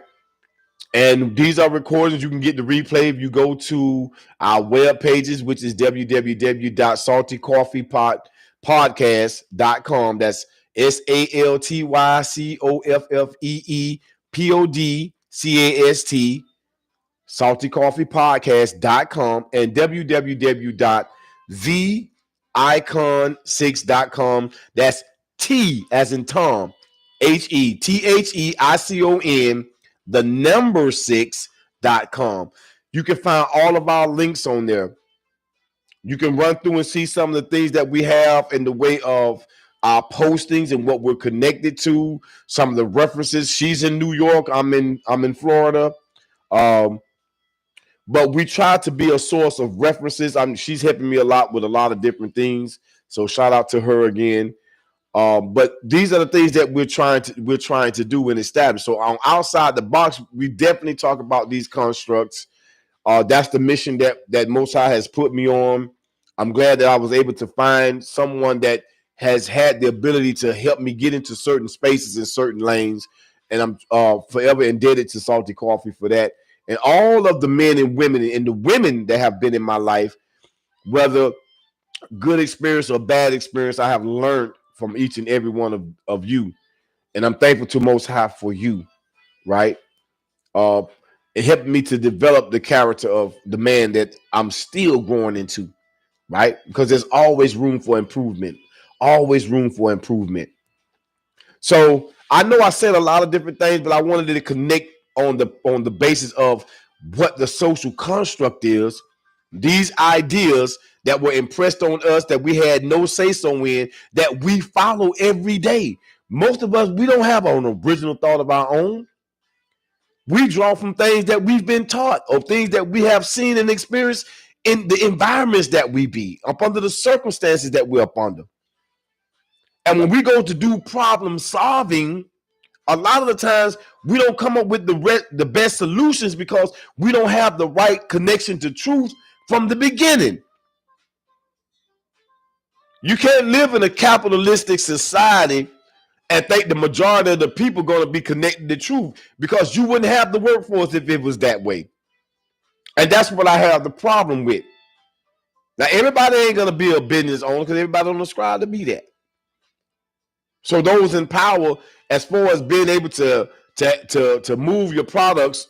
[SPEAKER 1] And these are recordings. You can get the replay if you go to our web pages, which is www.saltycoffeepodcast.com. That's SALTYCOFFEEPODCAST, saltycoffeepodcast.com, and www.theicon6.com. That's T as in Tom, HETHEICON, the number 6.com. You can find all of our links on there. You can run through and see some of the things that we have in the way of our postings and what we're connected to, some of the references. She's in New York, I'm in Florida. But we try to be a source of references. She's helping me a lot with a lot of different things. So shout out to her again. But these are the things that we're trying to do and establish. So on Outside the Box, we definitely talk about these constructs. That's the mission that Most High has put me on. I'm glad that I was able to find someone that has had the ability to help me get into certain spaces in certain lanes. And I'm forever indebted to Salty Coffee for that. And all of the men and women and the women that have been in my life, whether good experience or bad experience, I have learned from each and every one of you. And I'm thankful to Most High for you, right? It helped me to develop the character of the man that I'm still growing into, right? Because there's always room for improvement, always room for improvement. So I know I said a lot of different things, but I wanted to connect on the basis of what the social construct is, these ideas that were impressed on us that we had no say-so in, that we follow every day. Most of us, we don't have an original thought of our own. We draw from things that we've been taught or things that we have seen and experienced in the environments that we be, up under the circumstances that we're up under. And when we go to do problem solving, a lot of the times we don't come up with the best solutions because we don't have the right connection to truth from the beginning. You can't live in a capitalistic society and think the majority of the people are going to be connected to truth, because you wouldn't have the workforce if it was that way. And that's what I have the problem with. Now, everybody ain't going to be a business owner because everybody don't ascribe to be that. So those in power, as far as being able to move your products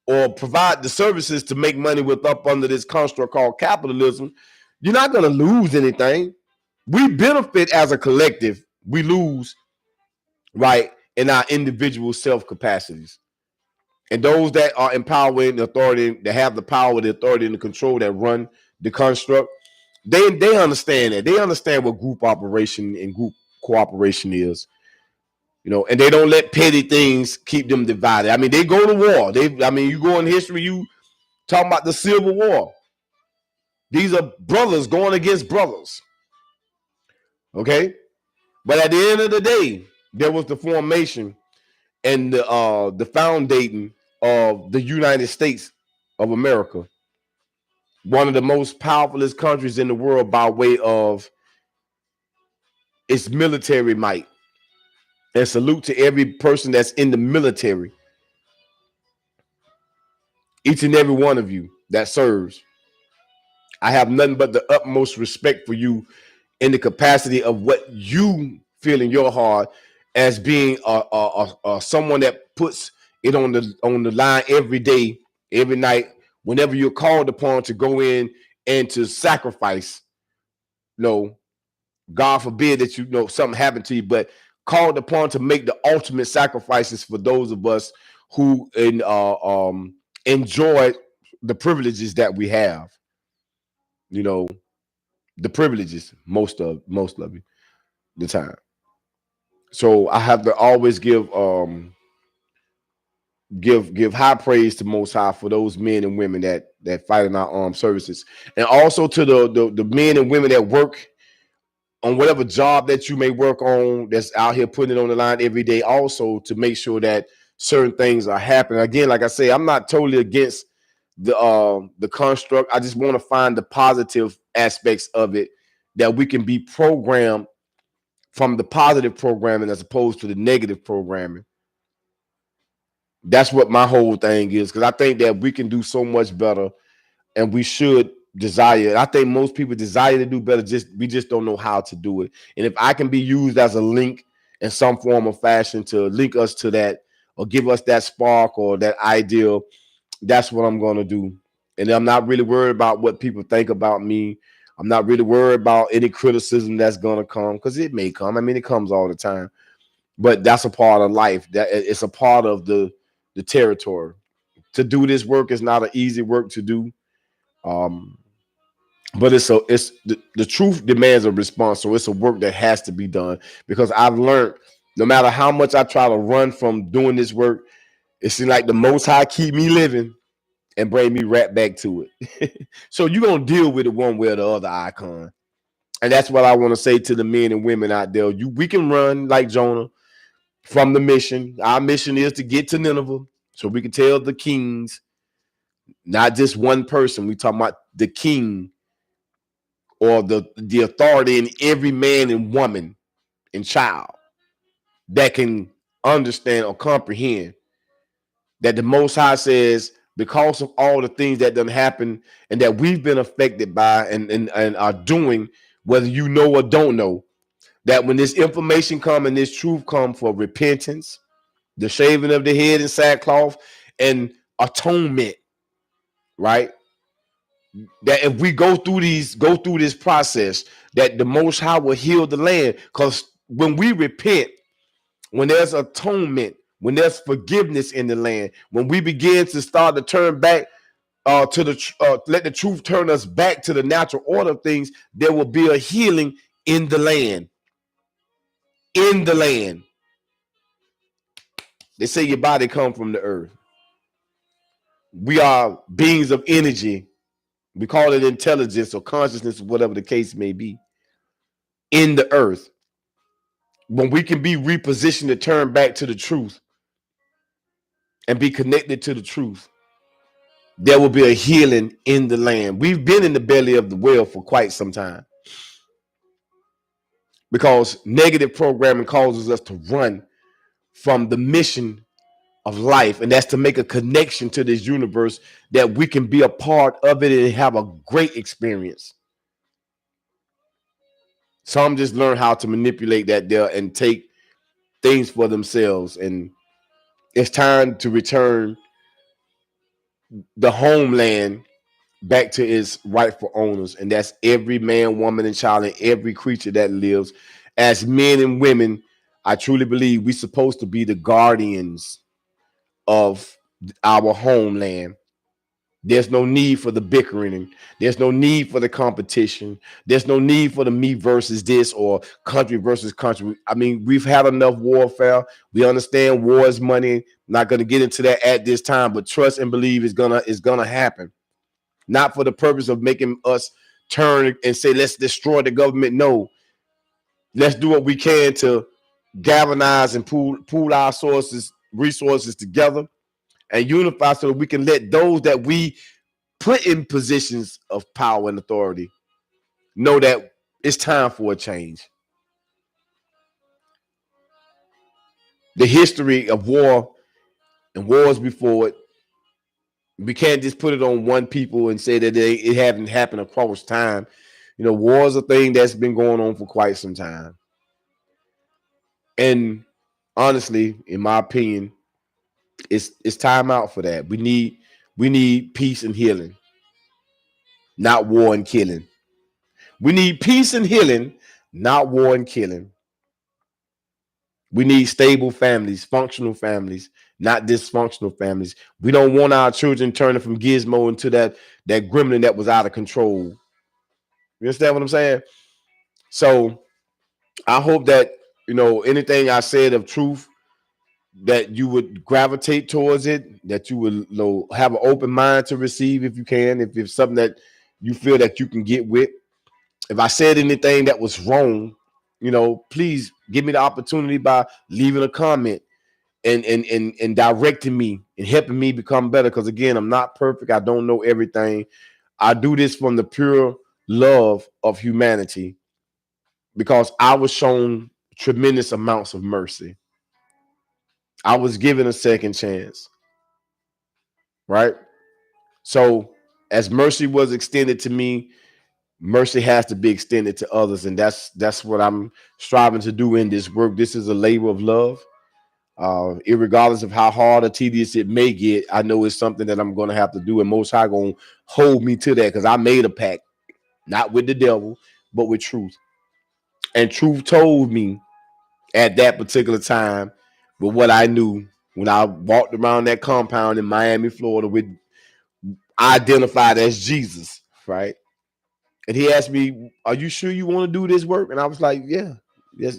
[SPEAKER 1] or provide the services to make money with up under this construct called capitalism, you're not going to lose anything. We benefit as a collective. We lose, right, in our individual self capacities. And those that are empowering the authority, that have the power, the authority, and the control that run the construct, they understand that. They understand what group operation and group cooperation is. And they don't let petty things keep them divided. I mean, they go to war. You go in history, you talking about the Civil War. These are brothers going against brothers. Okay? But at the end of the day, there was the formation and the foundating of the United States of America, one of the most powerfulest countries in the world by way of its military might. And salute to every person that's in the military, each and every one of you that serves. I have nothing but the utmost respect for you in the capacity of what you feel in your heart as being someone that puts it on the line every day, every night, whenever you're called upon to go in and to sacrifice. God forbid that something happened to you, but called upon to make the ultimate sacrifices for those of us who enjoy the privileges that we have. The privileges most of you the time. So I have to always give high praise to Most High for those men and women that fight in our armed services, and also to the men and women that work on whatever job that you may work on, that's out here putting it on the line every day, also to make sure that certain things are happening. Again, like I say, I'm not totally against the construct. I just want to find the positive aspects of it, that we can be programmed from the positive programming as opposed to the negative programming. That's what my whole thing is, because I think that we can do so much better, and we should desire it. I think most people desire to do better, we just don't know how to do it. And if I can be used as a link in some form or fashion to link us to that, or give us that spark or that ideal, that's what I'm going to do. And I'm not really worried about what people think about me. I'm not really worried about any criticism that's going to come, because it may come. I mean, it comes all the time. But that's a part of life. That it's a part of the territory. To do this work is not an easy work to do. But the truth demands a response. So it's a work that has to be done, because I've learned no matter how much I try to run from doing this work, it seems like the Most High keep me living and bring me right back to it. So you're going to deal with it one way or the other, Icon. And that's what I want to say to the men and women out there. We can run like Jonah from the mission. Our mission is to get to Nineveh so we can tell the kings, not just one person. We talking about the king, or the authority in every man and woman and child that can understand or comprehend that the Most High says, because of all the things that done happen and that we've been affected by and are doing, whether you know or don't know, that when this information come and this truth come for repentance, the shaving of the head in sackcloth, and atonement, right? That if we go through this process, that the Most High will heal the land. Because when we repent, when there's atonement, when there's forgiveness in the land, when we begin to start to turn back to let the truth turn us back to the natural order of things, there will be a healing in the land. In the land. They say your body come from the earth. We are beings of energy. We call it intelligence or consciousness, or whatever the case may be, in the earth. When we can be repositioned to turn back to the truth and be connected to the truth, there will be a healing in the land. We've been in the belly of the whale for quite some time, because negative programming causes us to run from the mission of life, and that's to make a connection to this universe, that we can be a part of it and have a great experience. Some just learn how to manipulate that there and take things for themselves, and it's time to return the homeland back to its rightful owners, and that's every man, woman, and child, and every creature that lives. As men and women, I truly believe we're supposed to be the guardians of our homeland. There's no need for the bickering. There's no need for the competition. There's no need for the me versus this or country versus country. I mean, we've had enough warfare. We understand war is money. Not going to get into that at this time, but trust and believe is gonna happen. Not for the purpose of making us turn and say, let's destroy the government. No, let's do what we can to galvanize and pool our resources together and unify so that we can let those that we put in positions of power and authority know that it's time for a change. The history of war and wars before it, we can't just put it on one people and say that it haven't happened across time. You know, war is a thing that's been going on for quite some time. And honestly, in my opinion, it's time out for that. We need peace and healing, not war and killing. We need peace and healing, not war and killing. We need stable families, functional families, not dysfunctional families. We don't want our children turning from gizmo into that gremlin that was out of control. You understand what I'm saying? So I hope that, anything I said of truth, that you would gravitate towards it, that you would, have an open mind to receive if you can, if it's something that you feel that you can get with. If I said anything that was wrong, please give me the opportunity by leaving a comment and directing me and helping me become better. Because again, I'm not perfect. I don't know everything. I do this from the pure love of humanity because I was shown tremendous amounts of mercy. I was given a second chance, right? So as mercy was extended to me, mercy has to be extended to others, and that's what I'm striving to do in this work. This is a labor of love. Irregardless of how hard or tedious it may get, I know it's something that I'm going to have to do, and Most High going to hold me to that because I made a pact, not with the devil, but with truth. And truth told me at that particular time, with what I knew when I walked around that compound in Miami, Florida, with identified as Jesus, right? And he asked me, "Are you sure you want to do this work?" And I was like, "Yeah, yes,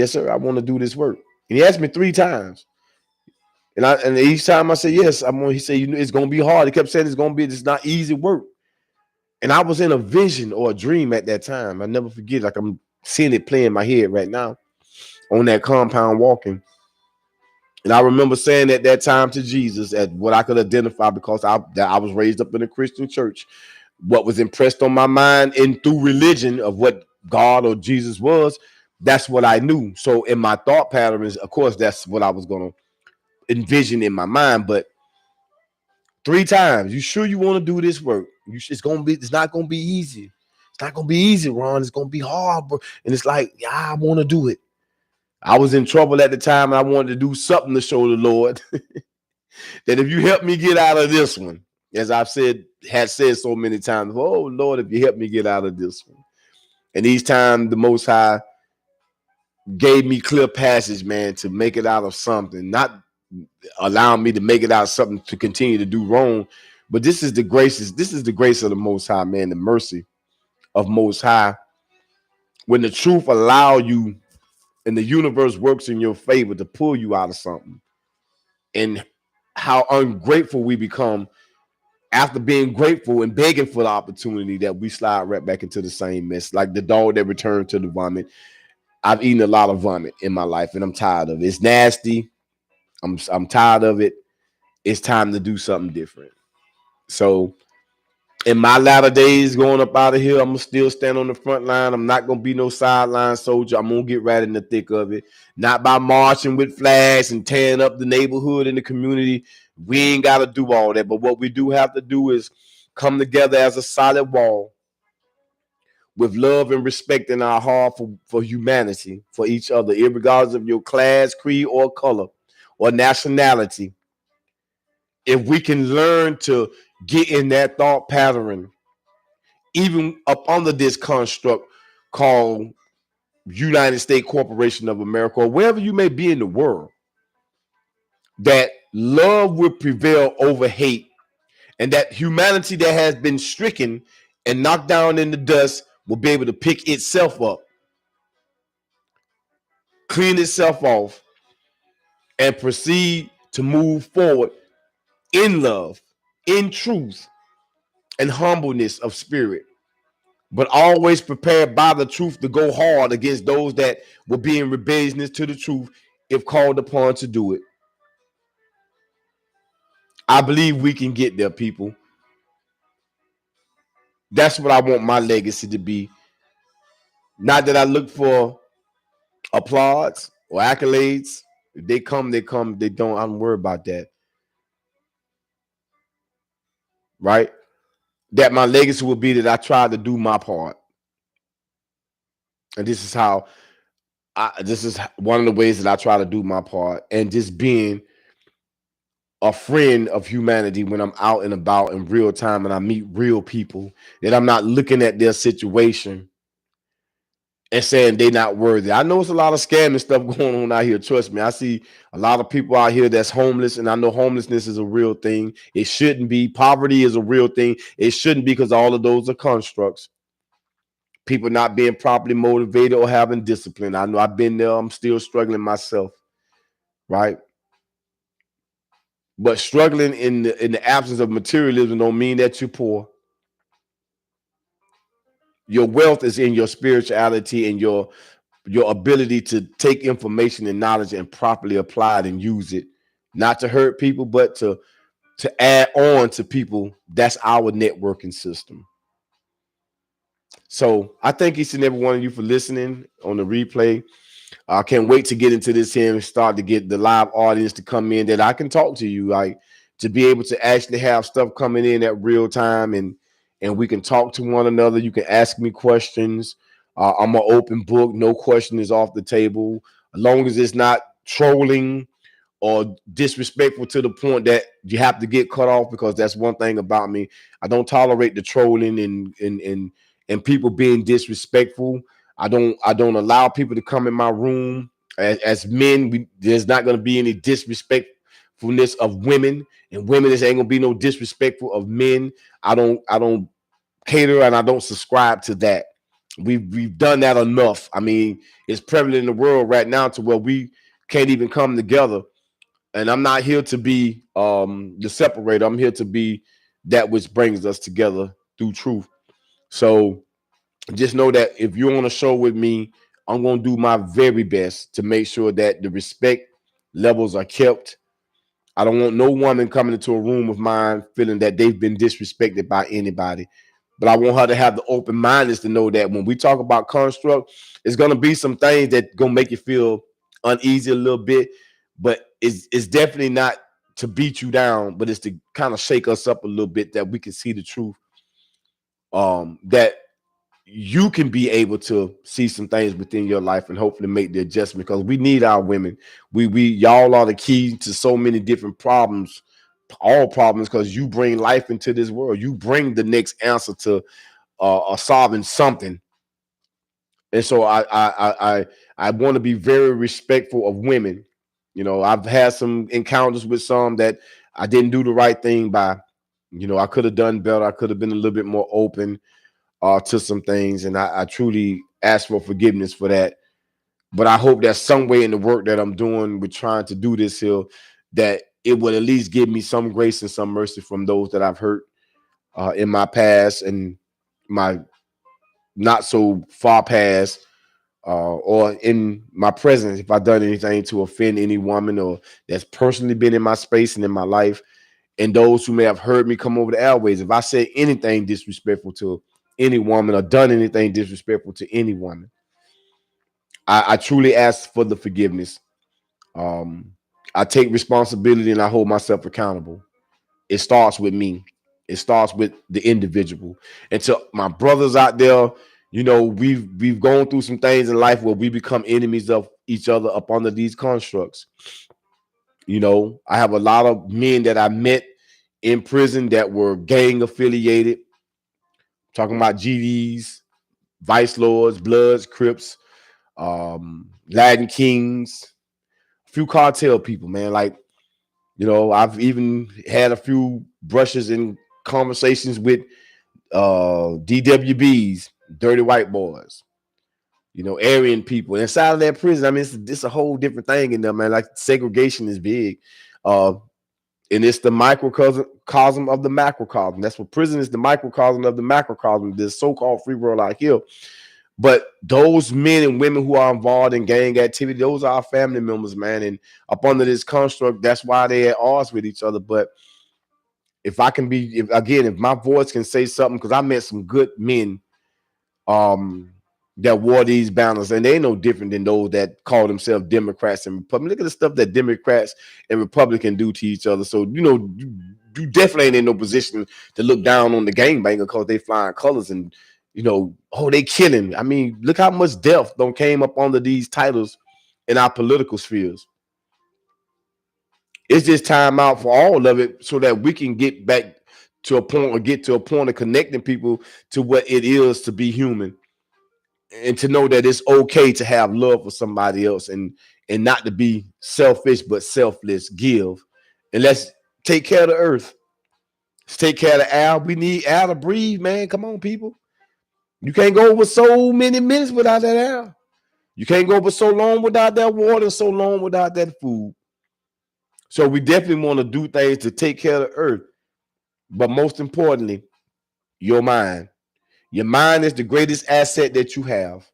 [SPEAKER 1] sir. I want to do this work." And he asked me 3 times. And each time I said yes, he said, it's gonna be hard. He kept saying it's not easy work. And I was in a vision or a dream at that time. I never forget, like I'm seeing it play in my head right now on that compound walking. And I remember saying at that time to Jesus, at what I could identify, because I was raised up in a Christian church, what was impressed on my mind and through religion of what God or Jesus was, that's what I knew. So in my thought patterns, of course, that's what I was gonna envision in my mind. But 3 times, you sure you want to do this work? It's not gonna be easy. It's not gonna be easy, Ron. It's gonna be hard, bro. And it's like, yeah, I want to do it. I was in trouble at the time, and I wanted to do something to show the Lord that if you help me get out of this one, as I've had said so many times, oh Lord, if you help me get out of this one. And each time the Most High gave me clear passage, man, to make it out of something, not allowing me to make it out of something to continue to do wrong. But this is the grace of the Most High, man, the mercy of Most High. When the truth allow you and the universe works in your favor to pull you out of something, and how ungrateful we become after being grateful and begging for the opportunity, that we slide right back into the same mess, like the dog that returned to the vomit. I've eaten a lot of vomit in my life, and I'm tired of it. It's nasty. I'm tired of it. It's time to do something different. So in my latter days going up out of here, I'm gonna still stand on the front line. I'm not gonna be no sideline soldier. I'm gonna get right in the thick of it. Not by marching with flags and tearing up the neighborhood and the community. We ain't gotta do all that. But what we do have to do is come together as a solid wall with love and respect in our heart for humanity, for each other, regardless of your class, creed, or color, or nationality. If we can learn to get in that thought pattern, even up under this construct called United States Corporation of America, or wherever you may be in the world, that love will prevail over hate, and that humanity that has been stricken and knocked down in the dust will be able to pick itself up, clean itself off, and proceed to move forward in love, in truth, and humbleness of spirit, but always prepared by the truth to go hard against those that will be in rebelliousness to the truth if called upon to do it. I believe we can get there, people. That's what I want my legacy to be. Not that I look for applause or accolades. If they come, they come. They don't, I don't worry about that. Right? That my legacy will be that I tried to do my part. And this is how this is one of the ways that I try to do my part. And just being a friend of humanity when I'm out and about in real time and I meet real people, that I'm not looking at their situation and saying they're not worthy. I know it's a lot of scamming stuff going on out here. Trust me. I see a lot of people out here that's homeless, and I know homelessness is a real thing. It shouldn't be. Poverty is a real thing. It shouldn't be, because all of those are constructs. People not being properly motivated or having discipline. I know I've been there. I'm still struggling myself, right? But struggling in the absence of materialism don't mean that you're poor. Your wealth is in your spirituality and your ability to take information and knowledge and properly apply it and use it, not to hurt people, but to add on to people. That's our networking system. So I thank each and every one of you for listening on the replay. I can't wait to get into this here and start to get the live audience to come in, that I can talk to you, like to be able to actually have stuff coming in at real time, and we can talk to one another. You can ask me questions. I'm an open book. No question is off the table, as long as it's not trolling or disrespectful to the point that you have to get cut off, because that's one thing about me. I don't tolerate the trolling and people being disrespectful. I don't allow people to come in my room. As men, there's not going to be any disrespectfulness of women, and women, there ain't going to be no disrespectful of men. I don't cater, and I don't subscribe to that. We've done that enough. I mean, it's prevalent in the world right now to where we can't even come together. And I'm not here to be the separator. I'm here to be that which brings us together through truth. So just know that if you're on a show with me, I'm going to do my very best to make sure that the respect levels are kept. I don't want no woman coming into a room of mine feeling that they've been disrespected by anybody. But I want her to have the open mindedness to know that when we talk about construct, it's going to be some things that going to make you feel uneasy a little bit. But it's definitely not to beat you down, but it's to kind of shake us up a little bit, that we can see the truth. That you can be able to see some things within your life and hopefully make the adjustment, because we need our women. We y'all are the key to so many different problems, all problems, because you bring life into this world. You bring the next answer to solving something. And so I want to be very respectful of women. You know, I've had some encounters with some that I didn't do the right thing by. You know, I could have done better. I could have been a little bit more open to some things, and I truly ask for forgiveness for that. But I hope that some way in the work that I'm doing with trying to do this here, that it would at least give me some grace and some mercy from those that I've hurt in my past and my not so far past, or in my presence, if I've done anything to offend any woman or that's personally been in my space and in my life, and those who may have heard me come over the airways. If I said anything disrespectful to any woman or done anything disrespectful to any woman, I truly ask for the forgiveness. Um, I take responsibility and I hold myself accountable. It starts with me. It starts with the individual. And to my brothers out there, you know, we've gone through some things in life where we become enemies of each other up under these constructs. You know, I have a lot of men that I met in prison that were gang affiliated, talking about GDs, Vice Lords, Bloods, Crips, Latin Kings, a few cartel people, man. Like, You know, I've even had a few brushes and conversations with DWBs, dirty white boys, you know, Aryan people inside of that prison. I mean, it's a whole different thing in there, man. Like segregation is big. Uh, and it's the microcosm of the macrocosm. That's what prison is, the microcosm of the macrocosm, this so-called free world out here. But those men and women who are involved in gang activity, those are our family members, man. And up under this construct, that's why they're at odds with each other. But if I can be, if my voice can say something, because I met some good men that wore these banners, and they ain't no different than those that call themselves Democrats and Republicans. Look at the stuff that Democrats and Republicans do to each other. So, you know, you definitely ain't in no position to look down on the gangbanger because they flying colors and, you know, oh, they killing. I mean, look how much death don't came up under these titles in our political spheres. It's just time out for all of it so that we can get back to a point, or get to a point of connecting people to what it is to be human, and to know that it's okay to have love for somebody else, and not to be selfish but selfless. Give, and let's take care of the earth. Let's take care of the air. We need air to breathe, man. Come on, people. You can't go over so many minutes without that air. You can't go over so long without that water, so long without that food. So we definitely want to do things to take care of the earth. But most importantly, your mind. Your mind is the greatest asset that you have.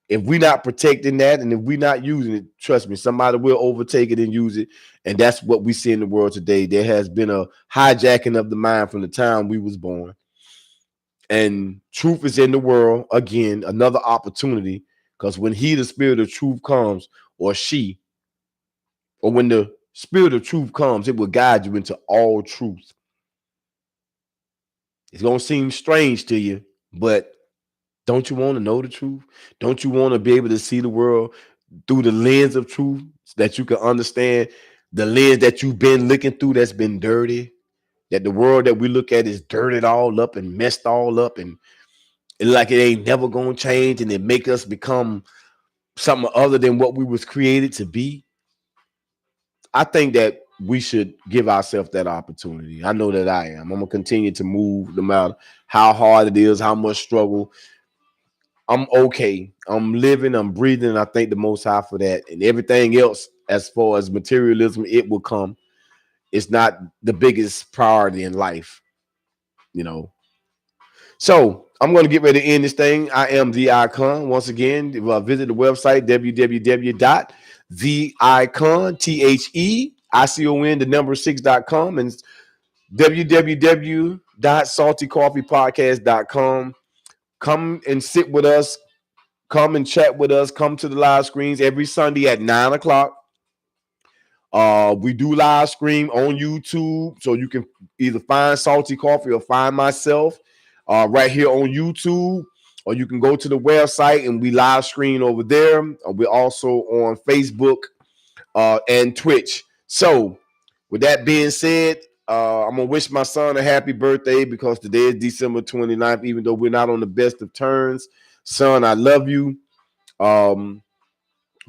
[SPEAKER 1] If we're not protecting that, and if we're not using it, trust me, somebody will overtake it and use it. And that's what we see in the world today. There has been a hijacking of the mind from the time we was born. And truth is in the world. Again, another opportunity, because when he, the spirit of truth, comes, or she, or when the spirit of truth comes, it will guide you into all truth. It's going to seem strange to you, but don't you want to know the truth? Don't you want to be able to see the world through the lens of truth, so that you can understand the lens that you've been looking through that's been dirty, that the world that we look at is dirted all up and messed all up, and like it ain't never going to change, and it make us become something other than what we was created to be? I think that we should give ourselves that opportunity. I know that I am. I'm going to continue to move no matter how hard it is, how much struggle. I'm okay. I'm living, I'm breathing, and I thank the Most High for that. And everything else, as far as materialism, it will come. It's not the biggest priority in life, you know. So I'm going to get ready to end this thing. I am The Icon. Once again, visit the website, www.theicon.com, and www.saltycoffeepodcast.com. Come and sit with us. Come and chat with us. Come to the live screens every Sunday at 9 o'clock. We do live stream on YouTube, so you can either find Salty Coffee or find myself right here on YouTube, or you can go to the website and we live stream over there. We're also on Facebook and Twitch. So with that being said, I'm gonna wish my son a happy birthday, because today is December 29th, even though we're not on the best of terms. Son, I love you.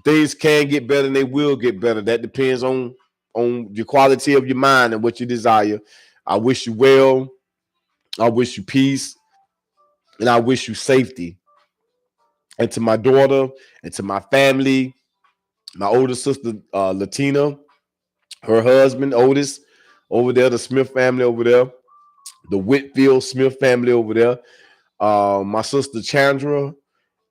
[SPEAKER 1] Things can get better and they will get better. That depends on your quality of your mind and what you desire. I wish you well. I wish you peace, and I wish you safety. And to my daughter and to my family, my older sister Latina, her husband Otis over there, the Smith family over there, the Whitfield Smith family over there, my sister Chandra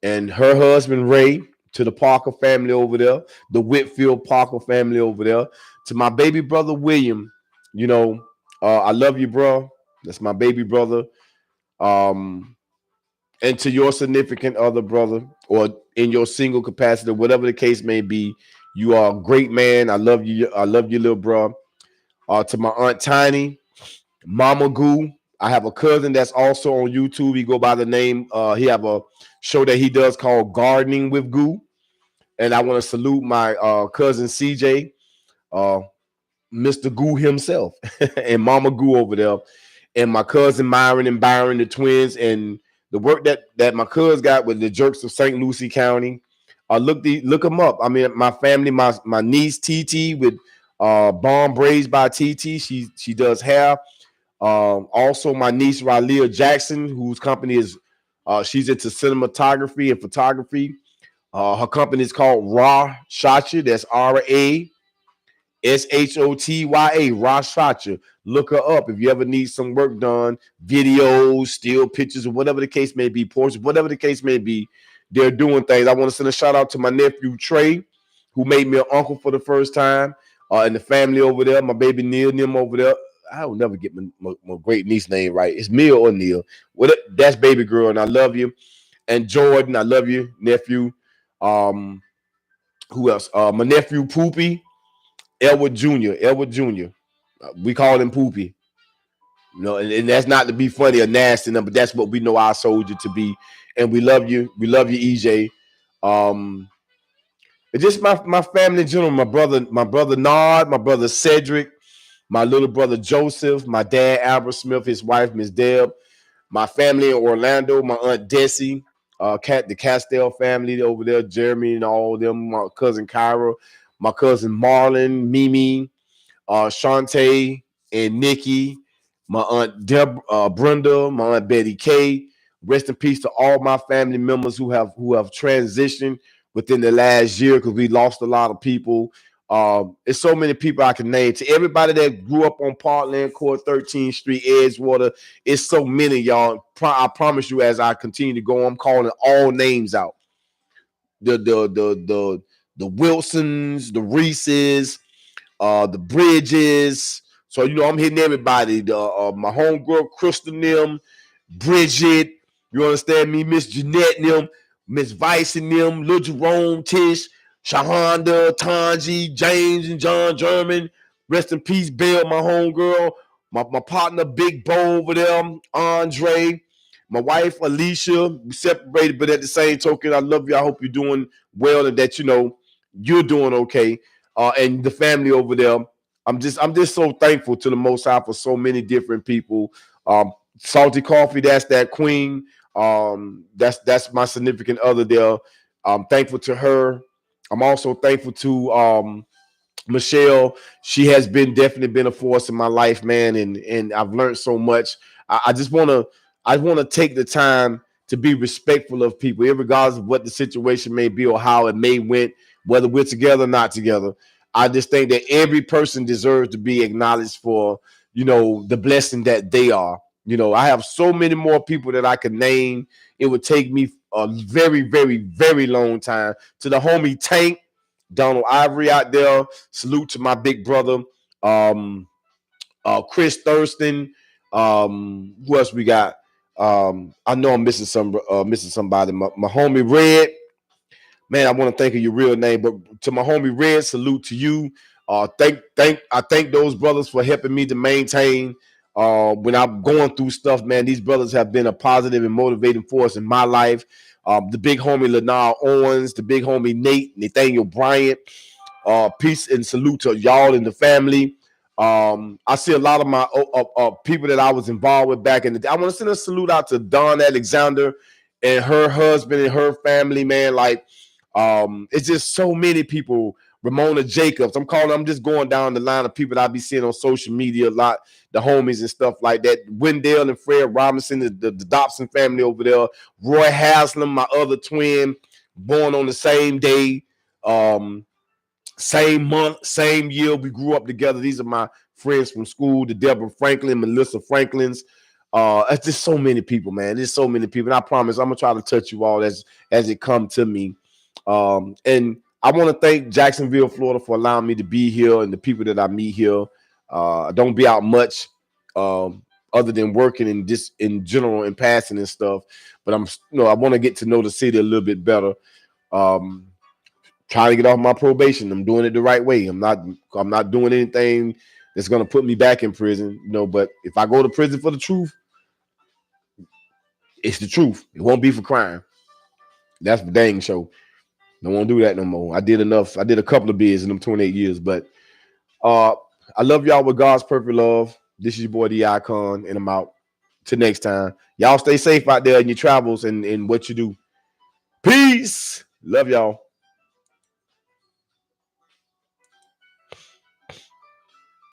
[SPEAKER 1] and her husband Ray, to the Parker family over there, the Whitfield Parker family over there, to my baby brother William. You know, I love you, bro. That's my baby brother. And to your significant other, brother, or in your single capacity, whatever the case may be, you are a great man. I love you. I love you, little bro. To my aunt Tiny, Mama Goo. I have a cousin that's also on YouTube. He go by the name. He have a show that he does called Gardening with Goo. And I want to salute my cousin CJ, Mr. Goo himself, and Mama Goo over there, and my cousin Myron and Byron, the twins, and the work that my cousin got with the Jerks of St. Lucie County. Look them up. I mean, my family, my niece TT with Bomb Braids by TT. She does hair. Also, my niece Ralia Jackson, whose company is she's into cinematography and photography. Her company is called Raw Shotcha. That's Rashotya, Rashotya. Look her up if you ever need some work done, videos, still pictures, or whatever the case may be, portraits, whatever the case may be. They're doing things. I want to send a shout out to my nephew Trey, who made me an uncle for the first time, and the family over there, my baby Neil, them over there. I will never get my great niece name right. It's Neil or Neil. That's baby girl, and I love you. And Jordan, I love you, nephew. Um, who else? My nephew Poopy, Elwood Jr. Elwood Jr. We call him Poopy. You know, and that's not to be funny or nasty, but that's what we know our soldier to be. And we love you. We love you, EJ. It's just my family in general. My brother Nard, my brother Cedric, my little brother Joseph, my dad Albert Smith, his wife Miss Deb, my family in Orlando, my aunt Desi, the Castell family over there, Jeremy and all of them, my cousin Kyra, my cousin Marlon, Mimi, Shantae and Nikki, my aunt Brenda, my aunt Betty K. Rest in peace to all my family members who have transitioned within the last year, because we lost a lot of people. It's so many people I can name. To everybody that grew up on Parkland Court, 13th Street, Edgewater, it's so many, y'all. I promise you, as I continue to go, I'm calling all names out. The Wilsons, the Reeses, the Bridges. So, I'm hitting everybody. My homegirl, Crystal Nim, Bridget, you understand me? Miss Jeanette Nim, Miss Vice and them, Lil Jerome, Tish, Shahonda, Tanji, James, and John German. Rest in peace, Bill, my homegirl. My partner, Big Bo over there, Andre. My wife, Alicia. We separated, but at the same token, I love you. I hope you're doing well and that, you're doing okay. And the family over there. I'm just so thankful to the Most High for so many different people. Salty Coffee, that's that queen. That's my significant other there. I'm thankful to her. I'm also thankful to Michelle. She has definitely been a force in my life, man, and I've learned so much. I just wanna take the time to be respectful of people, regardless of what the situation may be or how it may went, whether we're together or not together. I just think that every person deserves to be acknowledged for, the blessing that they are. I have so many more people that I could name. It would take me a very, very, very long time. To the homie Tank, Donald Ivory out there. Salute to my big brother, Chris Thurston. Who else we got? I know I'm missing somebody. My homie Red. Man, I want to thank your real name, but to my homie Red, salute to you. I thank those brothers for helping me to maintain when I'm going through stuff, man. These brothers have been a positive and motivating force in my life. The big homie Lennar Owens, the big homie Nathaniel Bryant. Peace and salute to y'all and the family. I see a lot of my people that I was involved with back in the day. I want to send a salute out to Dawn Alexander and her husband and her family, man. Like, it's just so many people. Ramona Jacobs. I'm just going down the line of people that I be seeing on social media a lot, the homies and stuff like that. Wendell and Fred Robinson, the Dobson family over there. Roy Haslam, my other twin, born on the same day, same month, same year. We grew up together. These are my friends from school, the Deborah Franklin, Melissa Franklins. It's just so many people, man. There's so many people. And I promise I'm gonna try to touch you all as it come to me. And I want to thank Jacksonville, Florida, for allowing me to be here and the people that I meet here. I don't be out much, other than working and just in general and passing and stuff. But I want to get to know the city a little bit better. Trying to get off my probation. I'm doing it the right way. I'm not doing anything that's gonna put me back in prison. But if I go to prison for the truth, it's the truth. It won't be for crime. That's for dang sure. Don't want to do that no more. I did enough. I did a couple of bids in them 28 years, but I love y'all with God's perfect love. This is your boy, the Icon, and I'm out. Till next time. Y'all stay safe out there in your travels and what you do. Peace. Love y'all.